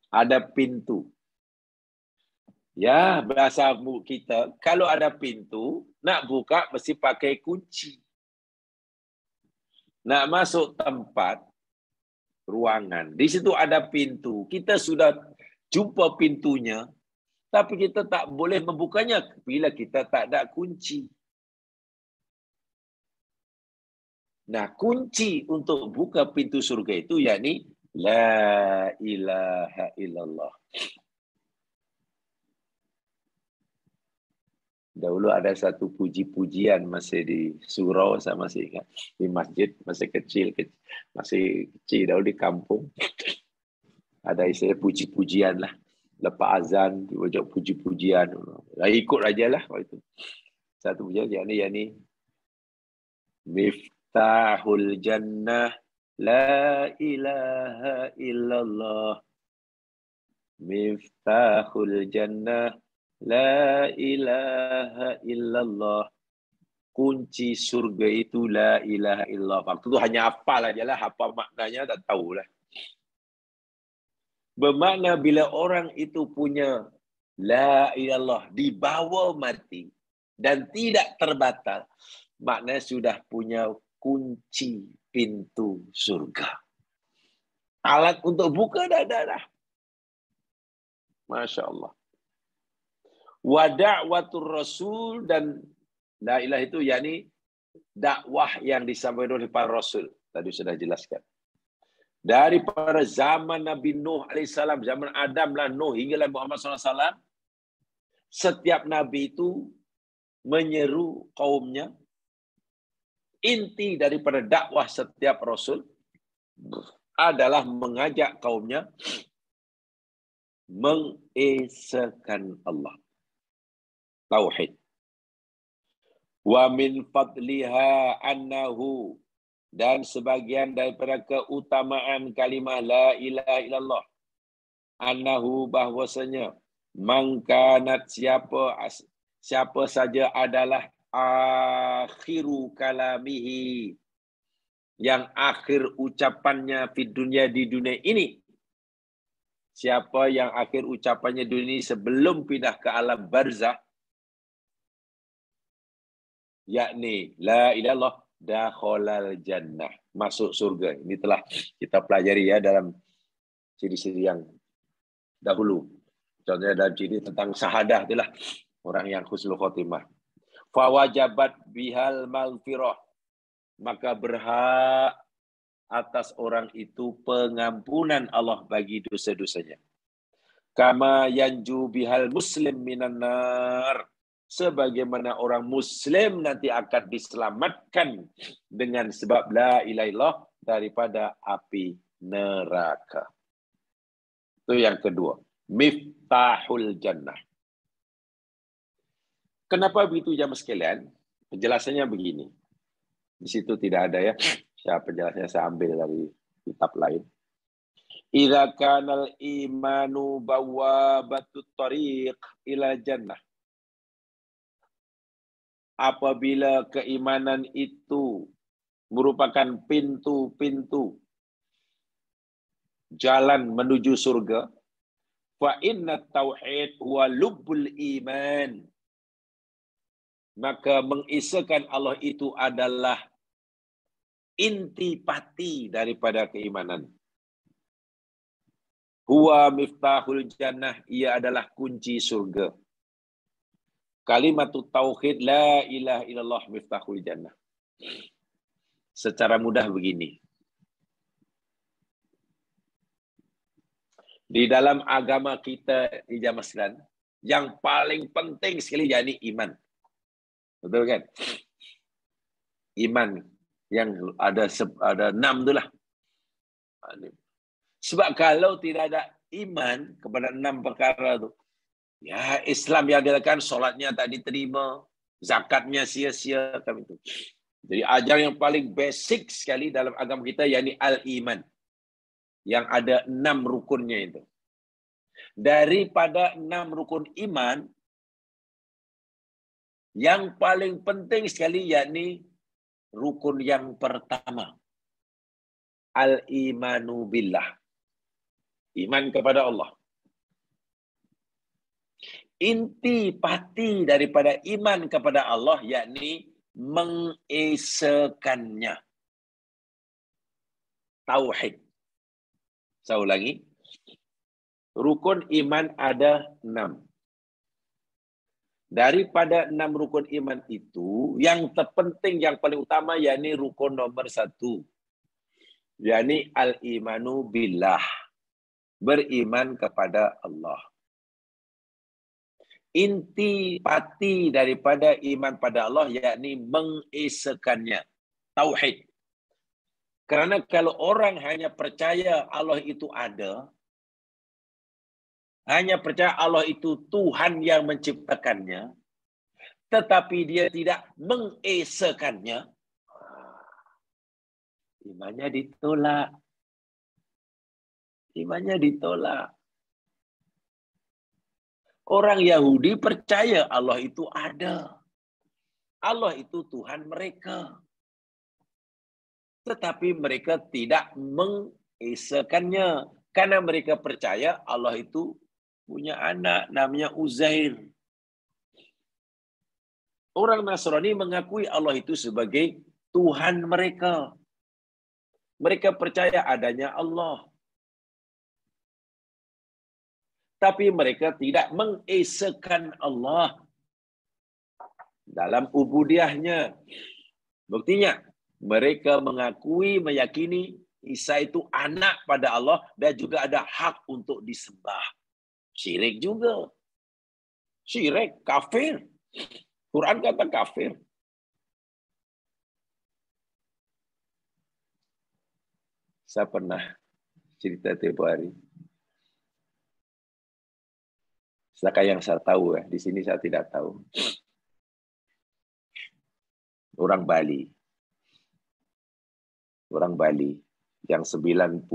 Ada pintu. Ya, bahasa kita, kalau ada pintu, nak buka mesti pakai kunci. Nak masuk tempat, ruangan. Di situ ada pintu. Kita sudah jumpa pintunya, tapi kita tak boleh membukanya bila kita tak ada kunci. Nah, kunci untuk buka pintu surga itu yakni la ilaha illallah. Dahulu ada satu puji-pujian masih di surau, saya masih ingat. Di masjid, masih kecil dahulu di kampung. Ada istilah puji-pujian lah. Lepas azan, diwajib puji-pujian. Ikut aja lah waktu itu. Satu pujian yakni Miftahul jannah la ilaha illallah. Miftahul jannah la ilaha illallah. Kunci surga itu la ilaha illallah. Waktu itu hanya hafal aja lah. Apa maknanya tak tahulah. Bermakna bila orang itu punya la ilallah dibawa mati dan tidak terbatal, maknanya sudah punya kunci pintu surga. Alat untuk buka dah ada. Masya Allah. Wa da'watur rasul, dan la ilaha itu yakni dakwah yang disampaikan oleh para rasul. Tadi sudah jelaskan. Daripada zaman Nabi Nuh AS, zaman Adam lah Nuh hinggalah Muhammad SAW, setiap Nabi itu menyeru kaumnya. Inti daripada dakwah setiap Rasul adalah mengajak kaumnya mengesakan Allah. Tauhid. Wa min fadliha annahu, dan sebagian daripada keutamaan kalimah la ilaha illallah, annahu, bahwasanya, mangkanat, siapa saja adalah akhiru kalamihi, yang akhir ucapannya di dunia ini. Siapa yang akhir ucapannya di dunia sebelum pindah ke alam barzah, yakni la ilallah, dakhalal jannah, masuk surga. Ini telah kita pelajari ya dalam ciri-ciri yang dahulu. Contohnya dalam ciri tentang syahadah itulah orang yang husnul khotimah. Fawajabat bihal maghfirah, maka berhak atas orang itu pengampunan Allah bagi dosa-dosanya. Kama yanju bihal muslim minan nar, sebagaimana orang muslim nanti akan diselamatkan dengan sebab la ilaha illallah daripada api neraka. Itu yang kedua, miftahul jannah. Kenapa begitu jamaah sekalian? Penjelasannya begini. Di situ tidak ada ya. Penjelasannya saya ambil dari kitab lain. Idza kanal imanu bawabatut tariq ila jannah. Apabila keimanan itu merupakan pintu-pintu jalan menuju surga, fa inna tauhid huwa lubbul iman. Maka mengesakan Allah itu adalah intipati daripada keimanan. Huwa miftahul jannah, ia adalah kunci surga. Kalimatut tauhid la ilaha illallah miftahul jannah. Secara mudah begini. Di dalam agama kita di jamaah sekalian, yang paling penting sekali yakni iman. Betul kan? Iman yang ada 6 itulah. Sebab kalau tidak ada iman kepada 6 perkara itu, ya Islam yang dilakukan, solatnya tak diterima, zakatnya sia-sia, kan itu. Jadi ajaran yang paling basic sekali dalam agama kita yakni al-iman. Yang ada 6 rukunnya itu. Daripada 6 rukun iman, yang paling penting sekali yakni rukun yang pertama. Al-imanu billah. Iman kepada Allah. Inti pati daripada iman kepada Allah yakni mengesakannya. Tauhid. Saya ulangi. Rukun iman ada 6. Daripada 6 rukun iman itu, yang terpenting, yang paling utama yakni rukun nomor 1. Yakni al-imanu billah. Beriman kepada Allah. Inti pati daripada iman pada Allah yakni mengesakannya. Tauhid. Kerana kalau orang hanya percaya Allah itu ada, hanya percaya Allah itu Tuhan yang menciptakannya, tetapi dia tidak mengesakannya, imannya ditolak. Imannya ditolak. Orang Yahudi percaya Allah itu ada. Allah itu Tuhan mereka. Tetapi mereka tidak mengesakannya. Karena mereka percaya Allah itu punya anak namanya Uzair. Orang Nasrani mengakui Allah itu sebagai Tuhan mereka. Mereka percaya adanya Allah. Tapi mereka tidak mengesakan Allah dalam ubudiahnya. Buktinya, mereka mengakui, meyakini Isa itu anak pada Allah dan juga ada hak untuk disembah. Syirik juga. Syirik, kafir. Quran kata kafir. Saya pernah cerita tempoh hari. Sedangkan yang saya tahu, di sini saya tidak tahu. Orang Bali yang 95%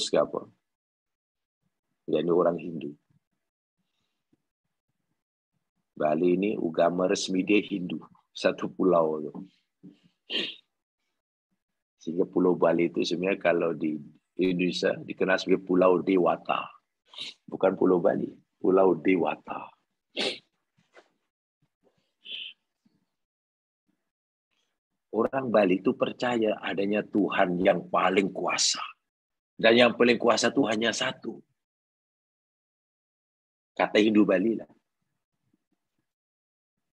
ke apa? Jadi orang Hindu. Bali ini agama resmi dia Hindu, satu pulau itu. Sehingga Pulau Bali itu sebenarnya kalau di Indonesia dikenal sebagai Pulau Dewata. Bukan Pulau Bali, Pulau Dewata. Orang Bali itu percaya adanya Tuhan yang paling kuasa. Dan yang paling kuasa itu hanya satu. Kata Hindu Bali lah.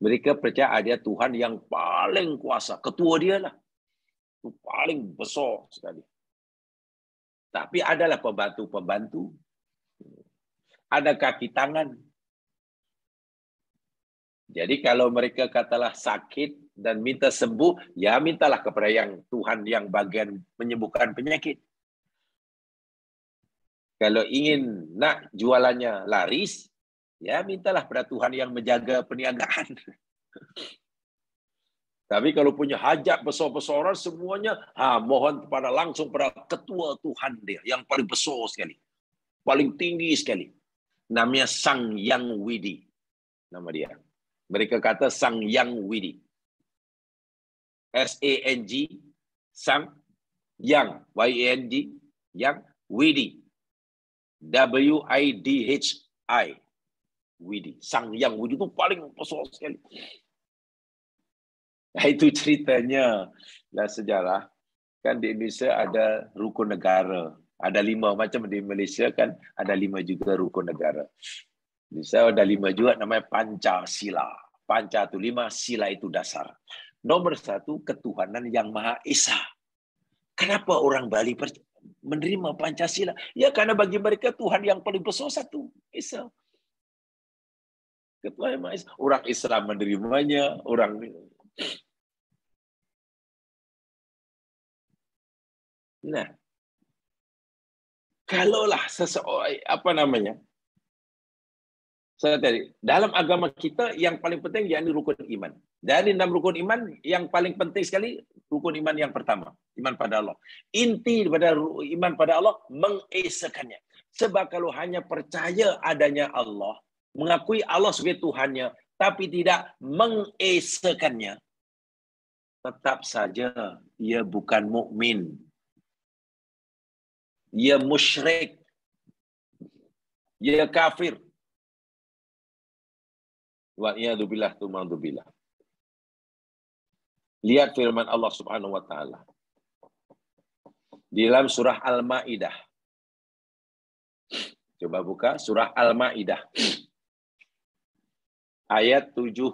Mereka percaya ada Tuhan yang paling kuasa. Ketua dia lah. Itu paling besar sekali. Tapi adalah pembantu-pembantu. Ada kaki tangan. Jadi kalau mereka katalah sakit dan minta sembuh, ya mintalah kepada yang Tuhan yang bagian menyembuhkan penyakit. Kalau ingin nak jualannya laris, ya mintalah pada Tuhan yang menjaga perniagaan. Tapi kalau punya hajat besar-besaran semuanya, mohon kepada langsung pada ketua Tuhan dia yang paling besar sekali. Paling tinggi sekali. Namanya Sang Yang Widi. Nama dia. Mereka kata Sang Yang Widi. S-A-N-G, Sang Yang, Y-A-N-G, Yang Widi. W-I-D-H-I. Widi. Sang Yang Widi itu paling besar sekali. Nah, itu ceritanya dalam sejarah. Kan di Indonesia ada rukun negara. Ada 5 macam di Malaysia kan ada 5 juga rukun negara. Di Indonesia ada 5 juga namanya Pancasila. Panca itu 5, sila itu dasar. Nomor 1 ketuhanan yang Maha Esa. Kenapa orang Bali menerima Pancasila? Ya karena bagi mereka Tuhan yang paling besar satu, Esa. Ketua yang Maha Esa. Orang Islam menerimanya, orang Nah, kalaulah seseorang saya tadi dalam agama kita yang paling penting yakni rukun iman. Dari 6 rukun iman yang paling penting sekali rukun iman yang pertama, iman pada Allah. Inti pada iman pada Allah mengesakannya. Sebab kalau hanya percaya adanya Allah, mengakui Allah sebagai Tuhannya, tapi tidak mengesakannya, tetap saja ia bukan mukmin. Ia musyrik. Ia kafir. Wa'iyadzubillah tumadzubillah. Lihat firman Allah Subhanahu wa taala di dalam surah Al-Maidah. Coba buka surah Al-Maidah. Ayat 72.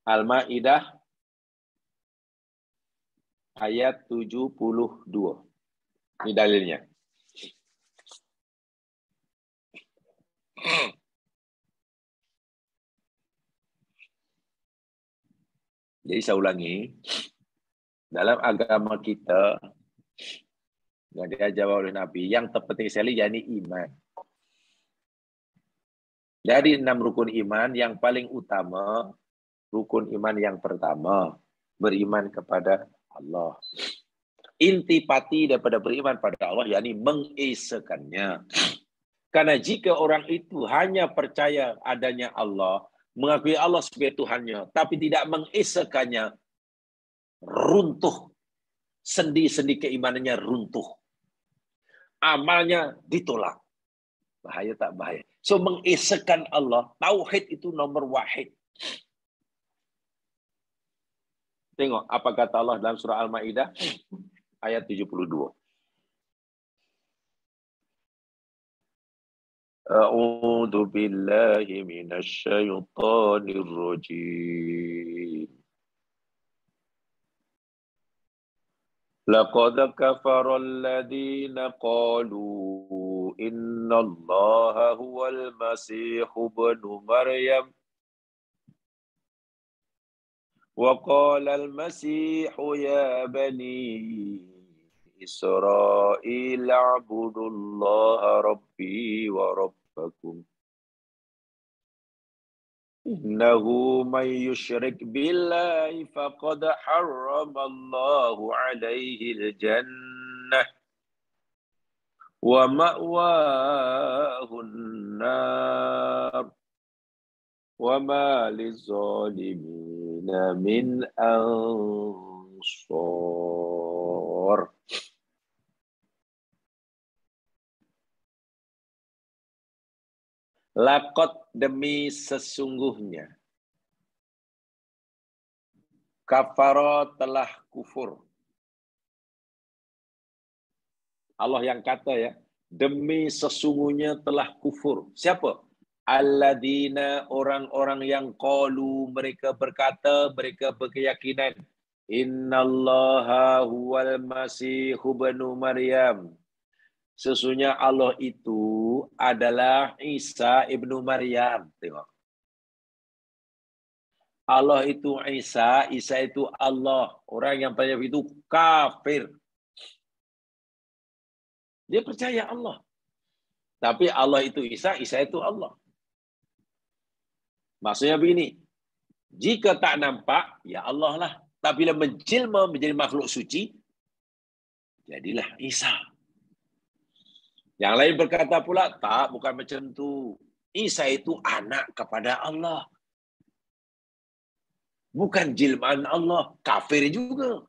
Al-Maidah ayat 72. Ini dalilnya. Jadi saya ulangi, dalam agama kita yang diajar oleh Nabi, yang terpenting sekali yakni iman. Dari 6 rukun iman, yang paling utama, rukun iman yang pertama, beriman kepada Allah. Intipati daripada beriman pada Allah, yakni mengesakannya. Karena jika orang itu hanya percaya adanya Allah, mengakui Allah sebagai Tuhannya, tapi tidak mengesakannya, runtuh. Sendi-sendi keimanannya runtuh. Amalnya ditolak. Bahaya tak bahaya? So, mengesakan Allah, tauhid itu nomor wahid. Tengok apa kata Allah dalam surah Al-Maidah ayat 72. A'udzu billahi minasy syaithanir rajim. Laqad kafara alladziina qalu innallaha huwal masih ibnu Maryam wa qala al-masih ya bani Israil a'budullaha rabbi wa rabbakum. Innahu man yushrik billahi faqad harramallahu alaihi al-jannah wa ma'wahu an-nar wa ma liz-zalimina min ansar. Lakot demi sesungguhnya. Kafaro telah kufur. Allah yang kata ya. Demi sesungguhnya telah kufur. Siapa? Alladzina, orang-orang yang qalu, mereka berkata, mereka berkeyakinan. Innallaha huwal masihu ibnu Maryam. Sesungguhnya Allah itu adalah Isa ibnu Maryam. Tengok. Allah itu Isa, Isa itu Allah. Orang yang percaya itu kafir. Dia percaya Allah. Tapi Allah itu Isa, Isa itu Allah. Maksudnya begini. Jika tak nampak, ya Allah lah. Tapi bila menjelma menjadi makhluk suci, jadilah Isa. Yang lain berkata pula, tak, bukan macam tu. Isa itu anak kepada Allah. Bukan jilmaan Allah. Kafir juga.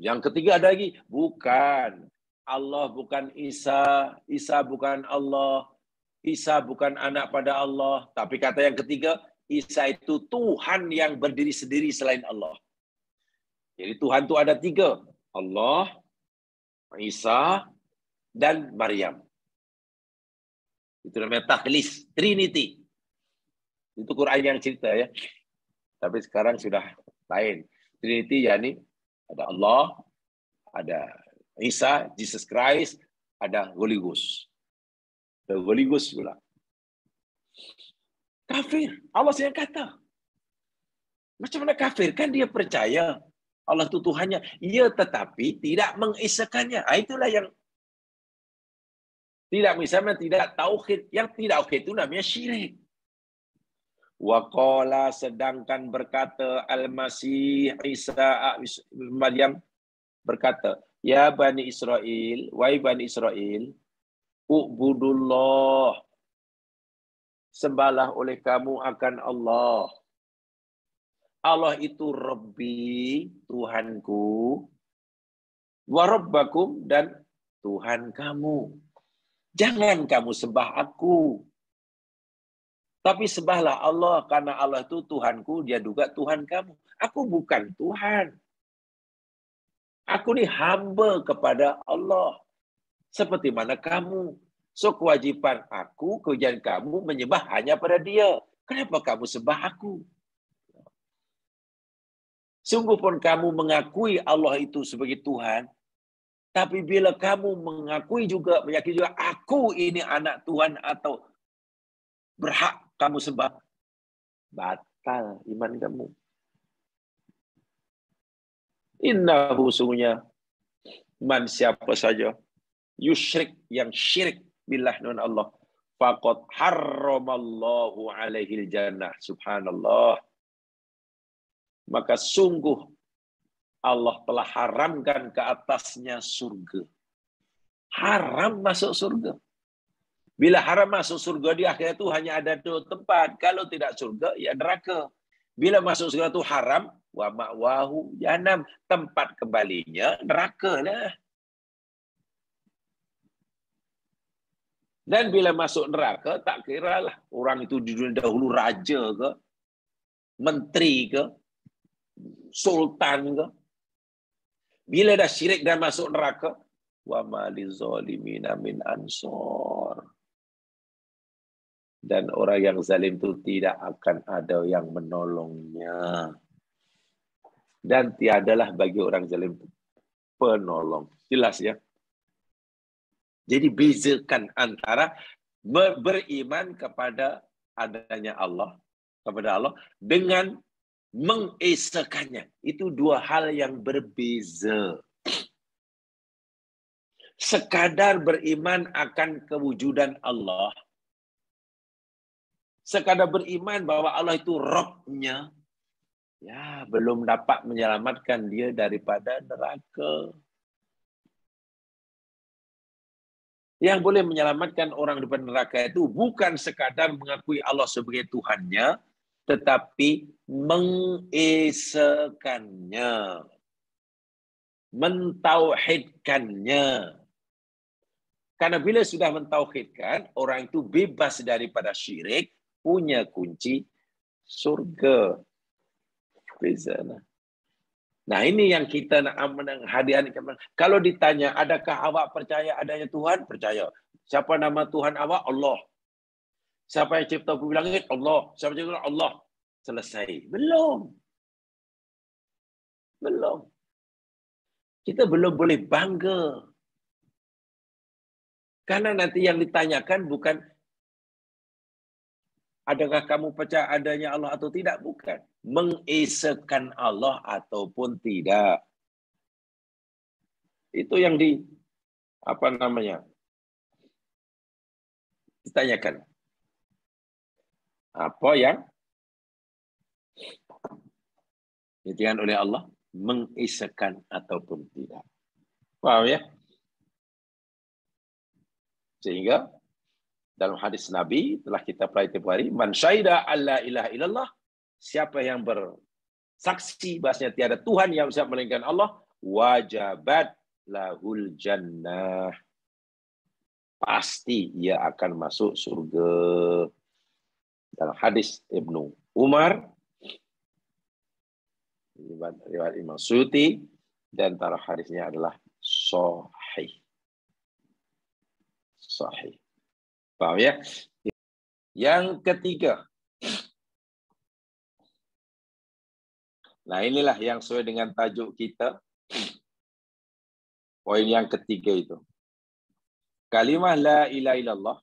Yang ketiga ada lagi. Bukan. Allah bukan Isa, Isa bukan Allah, Isa bukan anak pada Allah. Tapi kata yang ketiga, Isa itu Tuhan yang berdiri sendiri selain Allah. Jadi Tuhan itu ada tiga. Allah, Isa, dan Maryam. Itu namanya takhlis, Trinity. Itu Quran yang cerita ya. Tapi sekarang sudah lain. Trinity yakni ada Allah, ada Isa, Jesus Christ, ada Holy Ghost. The Holy Ghost pula. Kafir. Allah yang kata. Macam mana kafir? Kan dia percaya Allah itu Tuhannya. Ya, tetapi tidak mengesakannya. Itulah yang tidak, misalnya tidak tauhid. Yang tidak tauhid itu namanya syirik. Waqala, sedangkan berkata Al-Masih Isa Maryam berkata, ya Bani Israel, wahai Bani Israel, ubudullah, sembahlah oleh kamu akan Allah. Allah itu Rabbi, Tuhanku, wa Rabbakum, dan Tuhan kamu. Jangan kamu sembah aku, tapi sembahlah Allah, karena Allah itu Tuhanku, dia juga Tuhan kamu. Aku bukan Tuhan. Aku ni hamba kepada Allah. Seperti mana kamu. So, kewajiban aku, kewajiban kamu menyembah hanya pada dia. Kenapa kamu sembah aku? Sungguh pun kamu mengakui Allah itu sebagai Tuhan, tapi bila kamu mengakui juga, meyakini juga, aku ini anak Tuhan atau berhak kamu sembah, batal iman kamu. Innahu, sungguhnya, man siapa saja, yusyrik, yang syirik billah dengan Allah, faqad harramallahu alaihil jannah. Subhanallah. Maka sungguh Allah telah haramkan ke atasnya surga. Haram masuk surga. Bila haram masuk surga di akhirat itu hanya ada dua tempat. Kalau tidak surga, ya neraka. Bila masuk surga itu haram, wa ma'wahu jahannam. Tempat kembalinya neraka lah. Dan bila masuk neraka, tak kira lah orang itu di dunia dahulu raja ke, menteri ke, sultan ke. Bila dah syirik dan masuk neraka, wa ma lizalimina min ansor. Dan orang yang zalim itu tidak akan ada yang menolongnya. Dan tiadalah bagi orang zalim penolong. Jelas ya? Jadi bezakan antara beriman kepada adanya Allah, kepada Allah, dengan mengesakannya. Itu dua hal yang berbeza. Sekadar beriman akan kewujudan Allah, sekadar beriman bahwa Allah itu Rabb-nya, ya belum dapat menyelamatkan dia daripada neraka. Yang boleh menyelamatkan orang daripada neraka itu bukan sekadar mengakui Allah sebagai Tuhannya, tetapi mengesakannya, mentauhidkannya. Karena bila sudah mentauhidkan, orang itu bebas daripada syirik, punya kunci surga. Nah, ini yang kita nak hadiahkan. Kalau ditanya, adakah awak percaya adanya Tuhan? Percaya. Siapa nama Tuhan awak? Allah. Siapa yang cipta bumi langit? Allah. Siapa yang cipta? Allah. Selesai. Belum. Belum. Kita belum boleh bangga. Karena nanti yang ditanyakan bukan adakah kamu percaya adanya Allah atau tidak? Bukan. Mengesakan Allah ataupun tidak. Itu yang ditanyakan. Apa yang ditanyakan oleh Allah? Mengesakan ataupun tidak. Paham ya? Sehingga dalam hadis Nabi telah kita pelajari tiap hari, man syahida alla ilaha illallah, siapa yang bersaksi bahasanya tiada Tuhan yang bisa melainkan Allah, wajabat lahul jannah. Pasti ia akan masuk surga. Dalam hadis Ibnu Umar, riwayat Imam Suyuti, dan antara hadisnya adalah sahih. Sahih. Paham ya? Yang ketiga. Nah, inilah yang sesuai dengan tajuk kita. Poin yang ketiga itu. Kalimah la ilaha illallah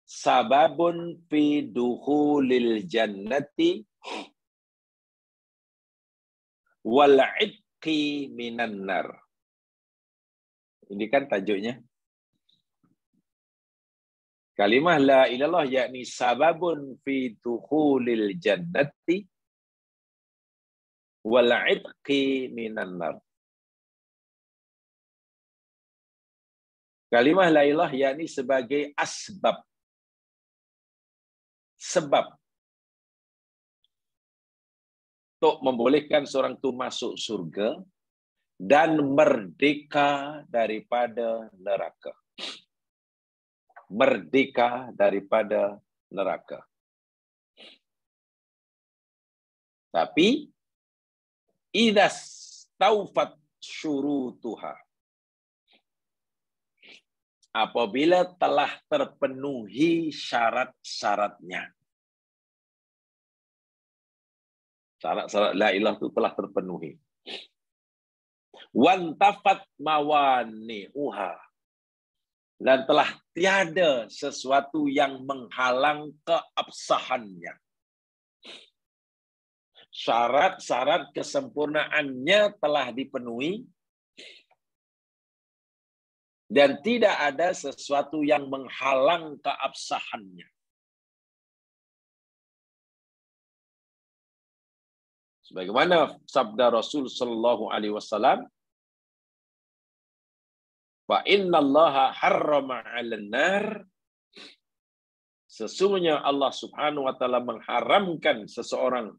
sababun fi dukhulil jannati wal itqi minan nar. Ini kan tajuknya. Kalimah la ilaha illallah yakni sababun fi dukhulil jannati wal itqi minan nar. Kalimah la ilaha yakni sebagai asbab. Sebab untuk membolehkan seorang itu masuk surga dan merdeka daripada neraka. Merdeka daripada neraka. Tapi idas taufat syurutuha. Apabila telah terpenuhi syarat-syaratnya. Syarat-syarat la ilaha itu telah terpenuhi. Wantafat mawani'uha. Dan telah tiada sesuatu yang menghalang keabsahannya. Syarat-syarat kesempurnaannya telah dipenuhi. Dan tidak ada sesuatu yang menghalang keabsahannya. Sebagaimana sabda Rasul sallallahu alaihi wasallam, "Fa innallaha harrama 'alan nar." Sesungguhnya Allah Subhanahu wa taala mengharamkan seseorang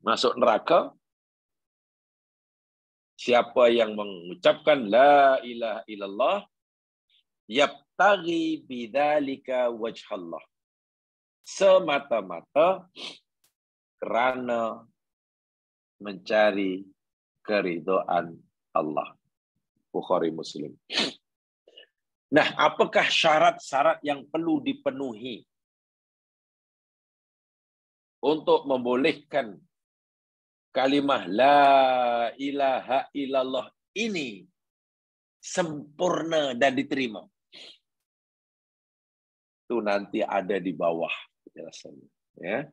masuk neraka siapa yang mengucapkan la ilaha illallah yabtaghi bidzalika wajhallah. Semata-mata kerana mencari keridhaan Allah. Bukhari Muslim. Nah, apakah syarat-syarat yang perlu dipenuhi untuk membolehkan kalimah la ilaha illallah ini sempurna dan diterima? Itu nanti ada di bawah penjelasannya. Ya.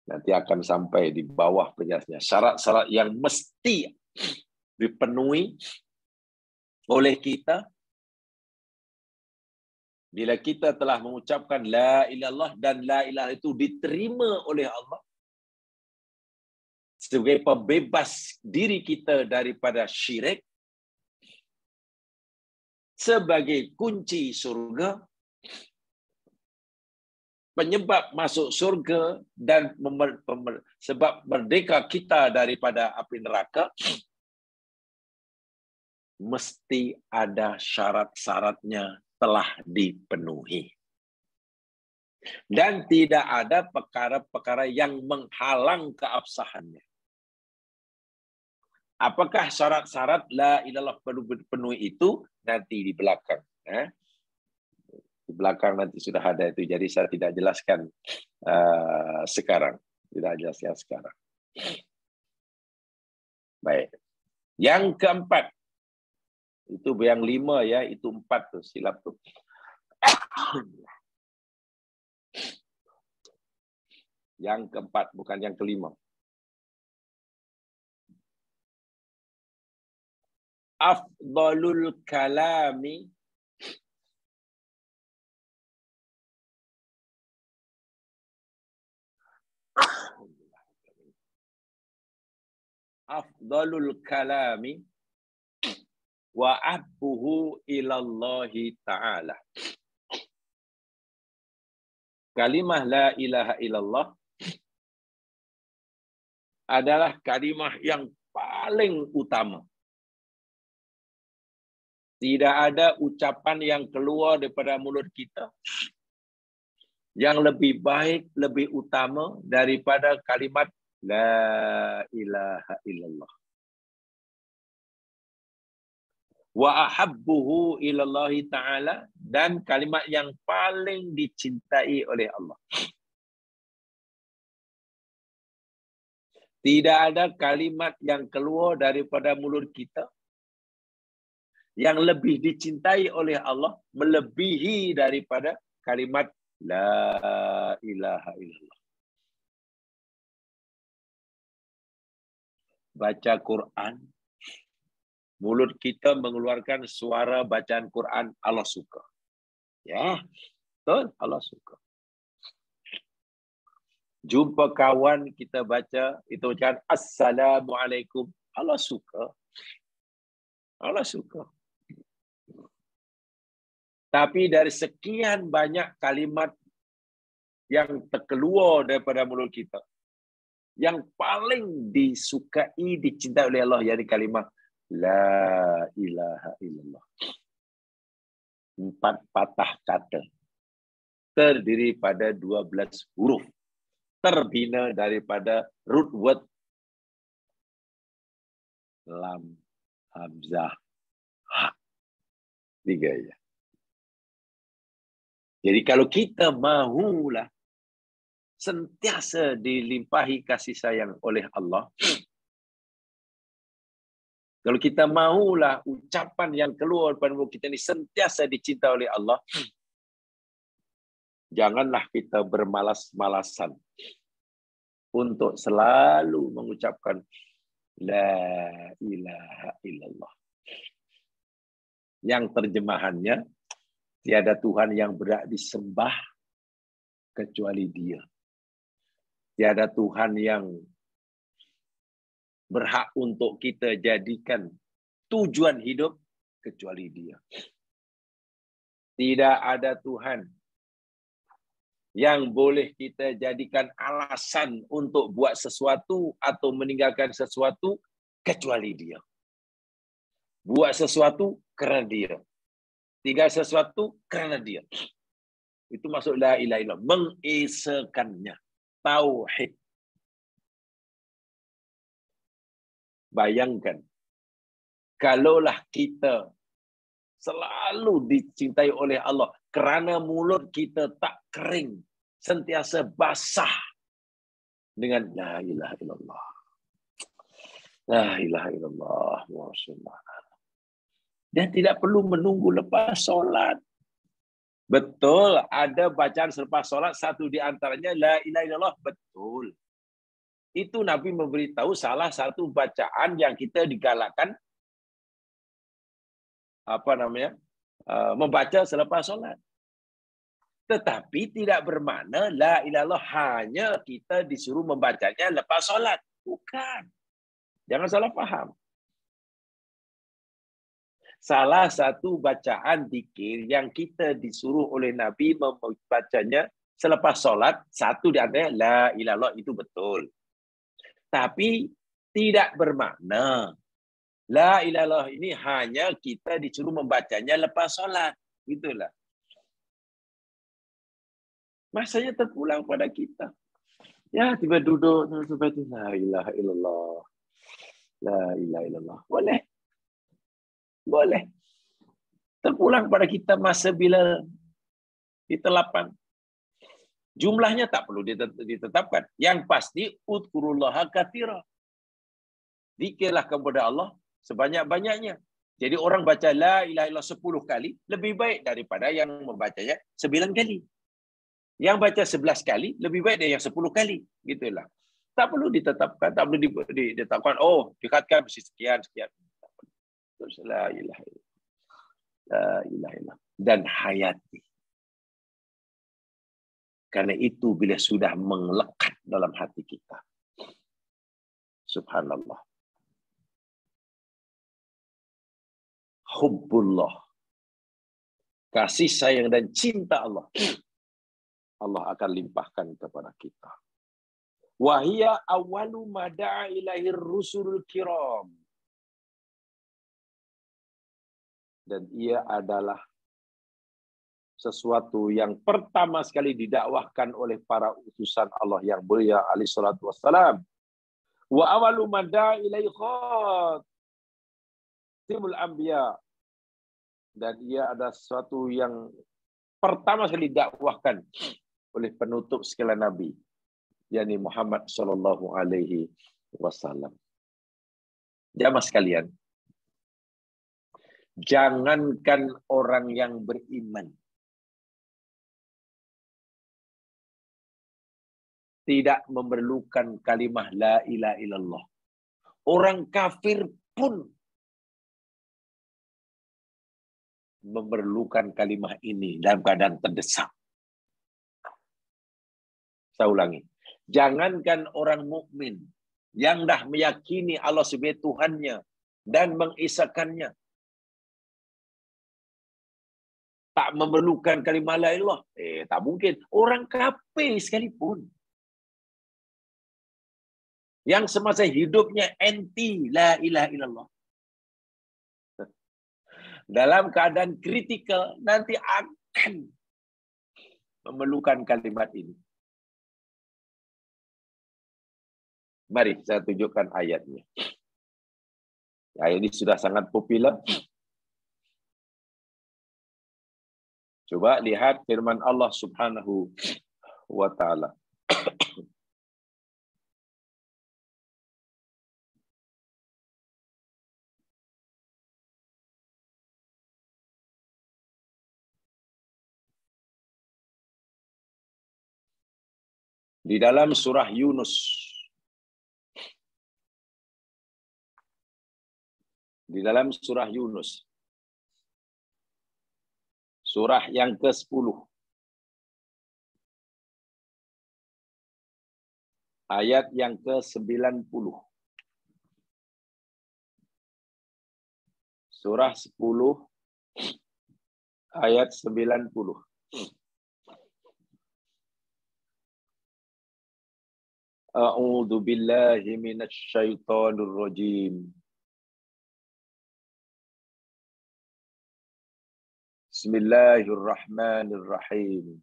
Nanti akan sampai di bawah penjelasannya. Syarat-syarat yang mesti dipenuhi oleh kita bila kita telah mengucapkan la ilallah dan la ilaha itu diterima oleh Allah sebagai pembebas diri kita daripada syirik, sebagai kunci surga, penyebab masuk surga dan sebab merdeka kita daripada api neraka, mesti ada syarat-syaratnya telah dipenuhi. Dan tidak ada perkara-perkara yang menghalang keabsahannya. Apakah syarat-syarat la ilallah perlu dipenuhi itu? Nanti di belakang. Di belakang nanti sudah ada itu. Jadi saya tidak jelaskan sekarang. Tidak jelaskan sekarang. Baik. Yang keempat. Itu yang 5 ya. Itu 4 tuh. Silap tuh. Yang keempat. Bukan yang kelima. Afdalul kalami wa abbuhu ilallahi ta'ala. Kalimah la ilaha illallah adalah kalimah yang paling utama. Tidak ada ucapan yang keluar daripada mulut kita yang lebih baik, lebih utama daripada kalimat La ilaha illallah. Wa ahabbuhu ilallahi ta'ala, dan kalimat yang paling dicintai oleh Allah. Tidak ada kalimat yang keluar daripada mulut kita yang lebih dicintai oleh Allah melebihi daripada kalimat La ilaha illallah. Baca Quran, mulut kita mengeluarkan suara bacaan Quran, Allah suka. Ya, betul, Allah suka. Jumpa kawan kita baca, itu ucapan Assalamualaikum, Allah suka. Allah suka. Tapi dari sekian banyak kalimat yang terkeluar daripada mulut kita, yang paling disukai, dicintai oleh Allah, yakni kalimat La ilaha illallah. 4 patah kata. Terdiri pada 12 huruf. Terbina daripada root word lam, hamzah, ha. 3 ya. Jadi kalau kita mahulah sentiasa dilimpahi kasih sayang oleh Allah, kalau kita mahulah ucapan yang keluar pada mulut kita ini sentiasa dicinta oleh Allah, janganlah kita bermalas-malasan untuk selalu mengucapkan La ilaha illallah. Yang terjemahannya, tiada Tuhan yang berhak disembah kecuali Dia. Tiada Tuhan yang berhak untuk kita jadikan tujuan hidup kecuali Dia. Tidak ada Tuhan yang boleh kita jadikan alasan untuk buat sesuatu atau meninggalkan sesuatu kecuali Dia. Buat sesuatu kerana Dia. Tinggal sesuatu kerana Dia. Itu maksud la ilaha illallah. Mengesakannya. Tauhid. Bayangkan. Kalaulah kita selalu dicintai oleh Allah kerana mulut kita tak kering, sentiasa basah dengan la ilaha illallah. La ilaha illallah. Masyaallah. Dan tidak perlu menunggu lepas solat. Betul, ada bacaan selepas solat, satu di antaranya la ilaha illallah, betul. Itu Nabi memberitahu salah satu bacaan yang kita digalakkan membaca selepas solat. Tetapi tidak bermakna la ilaha illallah hanya kita disuruh membacanya lepas solat. Bukan. Jangan salah faham. Salah satu bacaan zikir yang kita disuruh oleh Nabi membacanya selepas solat, satu di antaranya la ilaha illallah, itu betul. Tapi tidak bermakna la ilaha illallah ini hanya kita disuruh membacanya lepas solat. Itulah. Masanya terpulang pada kita. Ya, tiba duduk sampai itu la ilaha illallah. La ilaha illallah. Boleh. Boleh. Terpulang pada kita masa bila kita lapang. Jumlahnya tak perlu ditetapkan. Yang pasti, udkurullaha katsira. Zikirlah kepada Allah sebanyak-banyaknya. Jadi orang baca la ilaha illallah 10 kali, lebih baik daripada yang membacanya 9 kali. Yang baca 11 kali, lebih baik dari yang 10 kali. Gitulah. Tak perlu ditetapkan, tak perlu ditetapkan, oh, dikatakan mesti sekian. La ilaha illallah. La ilaha illallah. Dan hayati. Karena itu bila sudah melekat dalam hati kita. Subhanallah. Hubbullah. Kasih sayang dan cinta Allah. Allah akan limpahkan kepada kita. Wahia awalu mada'a ilahir rusulul kiram. Dan ia adalah sesuatu yang pertama sekali didakwahkan oleh para utusan Allah yang mulia alaihi salatu wassalam. Wa awalu mada'a ilaihi khatimul anbiya. Dan ia ada sesuatu yang pertama sekali didakwahkan oleh penutup segala nabi, yakni Muhammad sallallahu alaihi wasallam. Jamaah sekalian, jangankan orang yang beriman tidak memerlukan kalimah la ilaha illallah. Orang kafir pun memerlukan kalimah ini dalam keadaan terdesak. Saya ulangi. Jangankan orang mukmin yang dah meyakini Allah sebagai Tuhannya dan mengisahkannya, tak memerlukan kalimah la ilallah. Tak mungkin. Orang kafir sekalipun yang semasa hidupnya anti la ilaha illallah, dalam keadaan kritikal nanti akan memerlukan kalimat ini. Mari saya tunjukkan ayatnya. Ayat ini sudah sangat populer. Coba lihat firman Allah Subhanahu wa taala. Di dalam surah Yunus. Di dalam surah Yunus. Surah yang ke-10. Ayat yang ke-90. Surah 10 ayat 90. A'udzu billahi minasy syaithanir rajim. Bismillahirrahmanirrahim.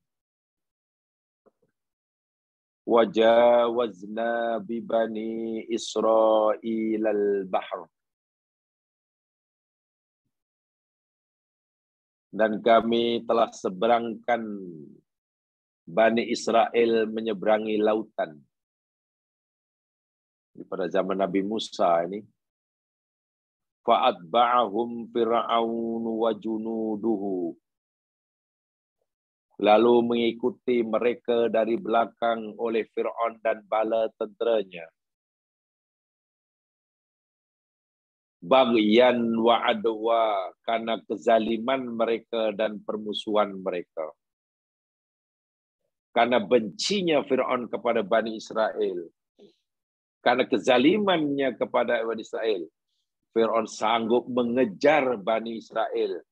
Wajawazna bi bani Israil al-bahr. Dan kami telah seberangkan Bani Israel menyeberangi lautan. Pada zaman Nabi Musa ini. Fa'atba'ahum fir'aun wa junuduhu. Lalu mengikuti mereka dari belakang oleh Fir'aun dan bala tenteranya. Baghyan wa adwa, karena kezaliman mereka dan permusuhan mereka. Karena bencinya Fir'aun kepada Bani Israel. Karena kezalimannya kepada Bani Israel. Fir'aun sanggup mengejar Bani Israel.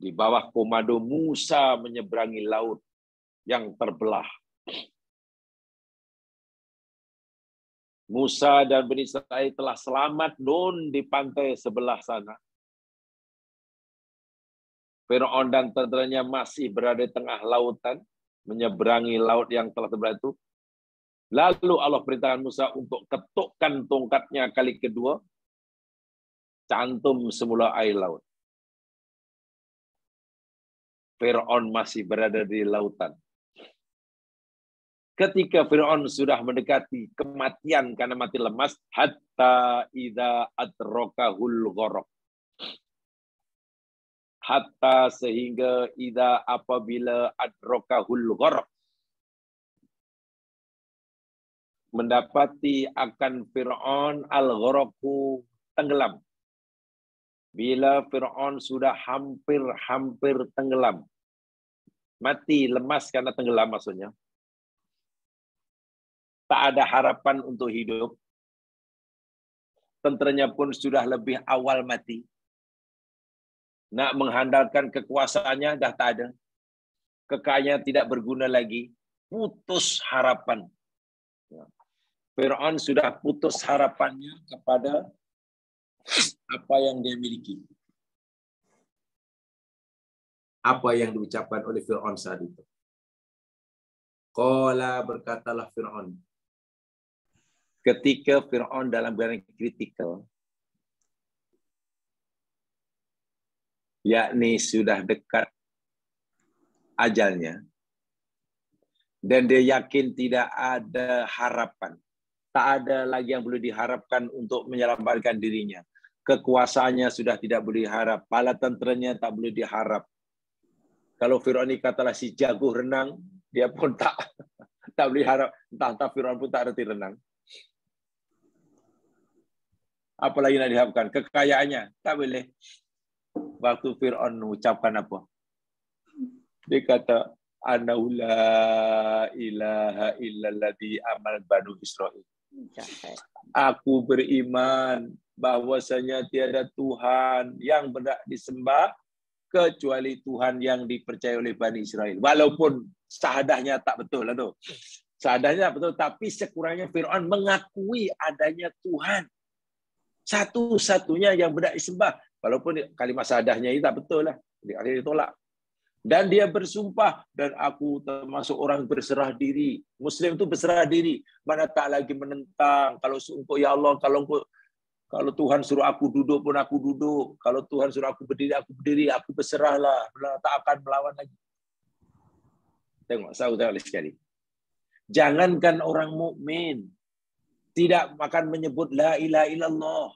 Di bawah komando Musa menyeberangi laut yang terbelah. Musa dan Bani Israel telah selamat di pantai sebelah sana. Fir'aun dan tenteranya masih berada di tengah lautan, menyeberangi laut yang telah terbelah itu. Lalu Allah perintahkan Musa untuk ketukkan tongkatnya kali kedua, cantum semula air laut. Fir'aun masih berada di lautan. Ketika Fir'aun sudah mendekati kematian karena mati lemas, hatta idza adrakahul gharq. Hatta sehingga idza apabila adrakahul gharq, mendapati akan Fir'aun al-gharqu, tenggelam. Bila Fir'aun sudah hampir tenggelam. Mati lemas karena tenggelam maksudnya. Tak ada harapan untuk hidup. Tenteranya pun sudah lebih awal mati. Nak mengandalkan kekuasaannya dah tak ada. Kekayaan tidak berguna lagi. Putus harapan. Fir'aun sudah putus harapannya kepada apa yang dia miliki. Apa yang diucapkan oleh Fir'aun saat itu? Qala, berkatalah Fir'aun. Ketika Fir'aun dalam keadaan kritikal, yakni sudah dekat ajalnya, dan dia yakin tidak ada harapan. Tak ada lagi yang boleh diharapkan untuk menyelamatkan dirinya. Kekuasaannya sudah tidak boleh diharap. Bala tenteranya tak boleh diharap. Kalau Fir'aun ini katalah si jago renang, dia pun tak boleh harap. Entah Fir'aun pun tak reti renang. Apalagi nak diharapkan? Kekayaannya, tak boleh. Waktu Fir'aun mengucapkan apa? Dia kata, Anahu la ilaha illalladzi amanat banu Israil. Aku beriman bahwasanya tiada Tuhan yang berhak disembah kecuali Tuhan yang dipercayai oleh Bani Israel. Walaupun syahadahnya tak betul lah tu. Syahadahnya tak betul, tapi sekurangnya Fir'aun mengakui adanya Tuhan. Satu-satunya yang berhak disembah. Walaupun kalimat syahadahnya ini tak betul lah. Dia ditolak. Dan dia bersumpah, dan aku termasuk orang berserah diri. Muslim itu berserah diri. Mana tak lagi menentang. Kalau engkau ya Allah, kalau Tuhan suruh aku duduk pun aku duduk. Kalau Tuhan suruh aku berdiri, aku berserahlah. Tak akan melawan lagi. Tengok, saudara sekali. Jangankan orang mukmin tidak akan menyebut la ilaha illallah.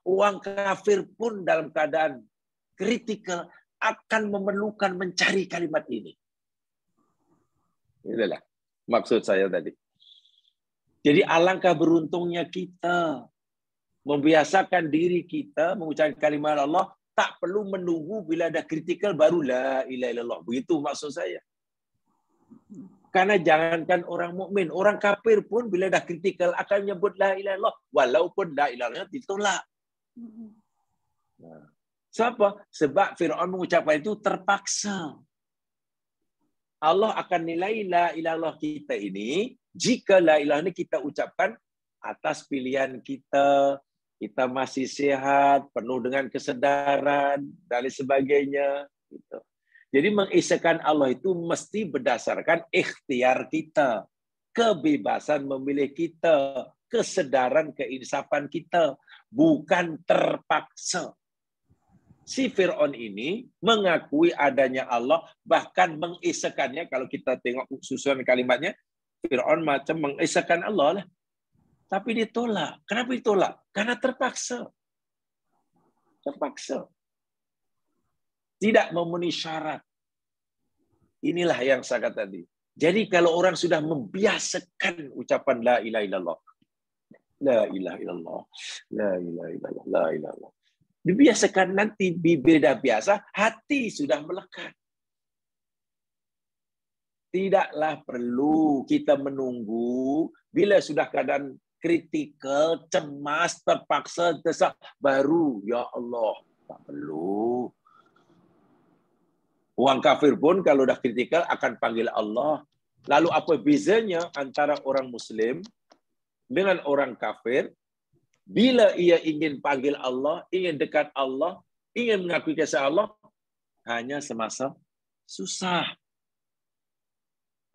Orang kafir pun dalam keadaan kritikal akan memerlukan mencari kalimat ini. Itulah maksud saya tadi. Jadi alangkah beruntungnya kita membiasakan diri kita mengucapkan kalimat Allah, tak perlu menunggu bila ada kritikal baru la ilaha illallah. Begitu maksud saya. Karena jangankan orang mukmin, orang kafir pun bila dah kritikal akan menyebut la ilaha illallah walaupun la ilaha illallah ditolak. Nah. Siapa? Sebab Fir'aun mengucapkan itu terpaksa. Allah akan nilai la ilallah kita ini, jika la ilallah ini kita ucapkan atas pilihan kita, kita masih sehat, penuh dengan kesedaran, dan sebagainya. Gitu. Jadi mengisahkan Allah itu mesti berdasarkan ikhtiar kita, kebebasan memilih kita, kesedaran, keinsapan kita, bukan terpaksa. Si Fir'aun ini mengakui adanya Allah, bahkan mengisahkannya. Kalau kita tengok susunan kalimatnya, Fir'aun macam mengisahkan Allah lah. Tapi ditolak. Kenapa ditolak? Karena terpaksa. Terpaksa. Tidak memenuhi syarat. Inilah yang saya kata tadi. Jadi kalau orang sudah membiasakan ucapan la ilaha illallah. La ilaha illallah. La ilaha illallah. La ilaha illallah. Dibiasakan, nanti bibir dah biasa, hati sudah melekat. Tidaklah perlu kita menunggu bila sudah keadaan kritikal, cemas, terpaksa, desak, baru ya Allah. Tak perlu. Orang kafir pun kalau dah kritikal akan panggil Allah. Lalu apa bezanya antara orang Muslim dengan orang kafir? Bila ia ingin panggil Allah, ingin dekat Allah, ingin mengakui kisah Allah, hanya semasa susah.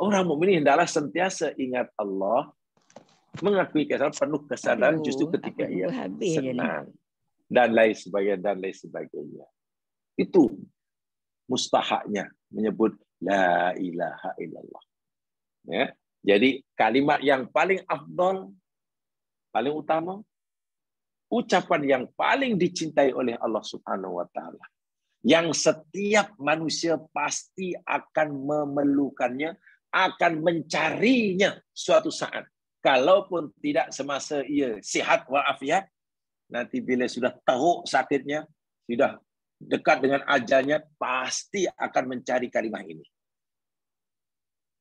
Orang mukmin hendaklah sentiasa ingat Allah, mengakui kisah Allah, penuh kesadaran justru ketika ia senang. Dan lain sebagainya. Itu mustahaknya menyebut la ilaha illallah. Ya. Jadi kalimat yang paling afdal, paling utama, ucapan yang paling dicintai oleh Allah Subhanahu wa taala, yang setiap manusia pasti akan memerlukannya, akan mencarinya suatu saat. Kalaupun tidak semasa ia sihat walafiat, nanti bila sudah teruk sakitnya, sudah dekat dengan ajalnya, pasti akan mencari kalimat ini.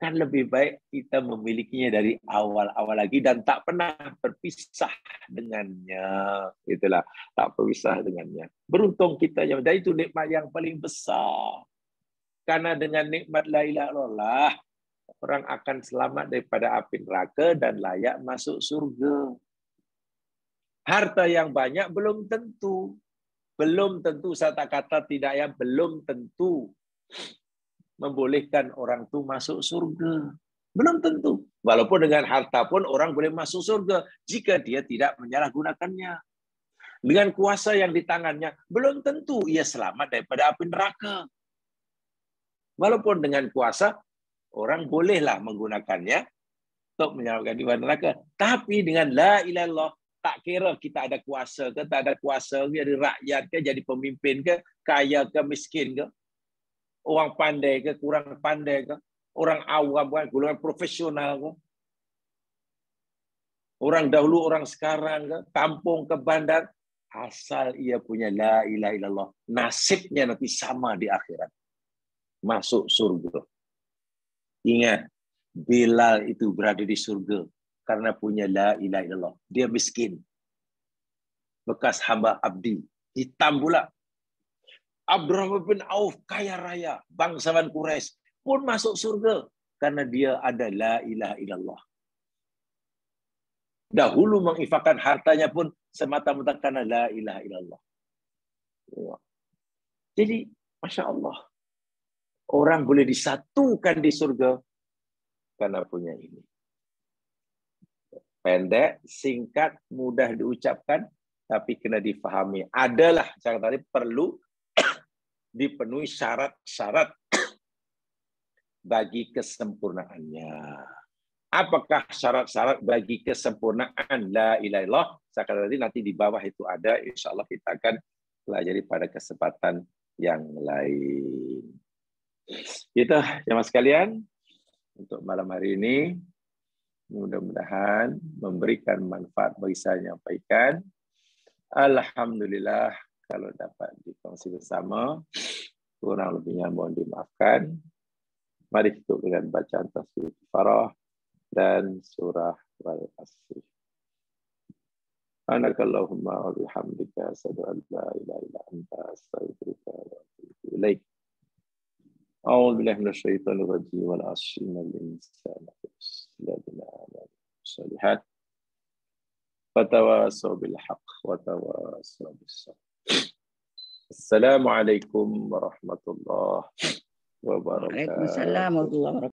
Kan lebih baik kita memilikinya dari awal-awal lagi dan tak pernah berpisah dengannya. Itulah, tak berpisah dengannya. Beruntung kita, dan itu nikmat yang paling besar. Karena dengan nikmat la ilaha illallah, Orang akan selamat daripada api neraka dan layak masuk surga. Harta yang banyak belum tentu. Belum tentu, saya tak kata tidak ya, belum tentu membolehkan orang itu masuk surga. Belum tentu. Walaupun dengan harta pun orang boleh masuk surga jika dia tidak menyalahgunakannya. Dengan kuasa yang di tangannya, belum tentu ia selamat daripada api neraka. Walaupun dengan kuasa, orang bolehlah menggunakannya untuk menyelamatkan di neraka. Tapi dengan la ilaha illallah, tak kira kita ada kuasa ke, tak ada kuasa ke, jadi rakyat ke, jadi pemimpin ke, kaya ke, miskin ke, orang pandai ke, kurang pandai ke, orang awam ke, golongan profesional ke, orang dahulu, orang sekarang ke, kampung ke bandar, asal ia punya la ilaha illallah, nasibnya nanti sama di akhirat. Masuk surga. Ingat, Bilal itu berada di surga karena punya la ilaha illallah. Dia miskin. Bekas hamba abdi. Hitam pula. Abdurrahman bin Auf, kaya raya. Bangsawan Quraisy pun masuk surga karena dia ada la ilaha illallah. Dahulu menginfakkan hartanya pun semata-mata karena la ilaha illallah. Jadi, Masya Allah. Orang boleh disatukan di surga karena punya ini. Pendek, singkat, mudah diucapkan, tapi kena difahami. Adalah, saya tadi perlu dipenuhi syarat-syarat bagi kesempurnaannya. Apakah syarat-syarat bagi kesempurnaan la ilaha illallah? Saya kata tadi nanti di bawah itu ada, insya Allah kita akan pelajari pada kesempatan yang lain. Gitu, jemaah sekalian, untuk malam hari ini, mudah-mudahan memberikan manfaat bagi saya menyampaikan. Alhamdulillah, kalau dapat dikongsi bersama, kurang lebihnya mohon dimaafkan. Mari kita dengan bacaan tasbih kifarah dan surah Al-Asr. Subhanakallahumma wa bihamdika asyhadu an la ilaha illa anta astaghfiruka wa atubu ilaik. أعوذ بالله من الشيطان الرجيم والعصر إن الإنسان لفي الصالحات وتواصوا بالحق وتواصوا بالصبر. السلام عليكم ورحمة الله وبركاته. Waalaikumsalam warahmatullahi wabarakatuh.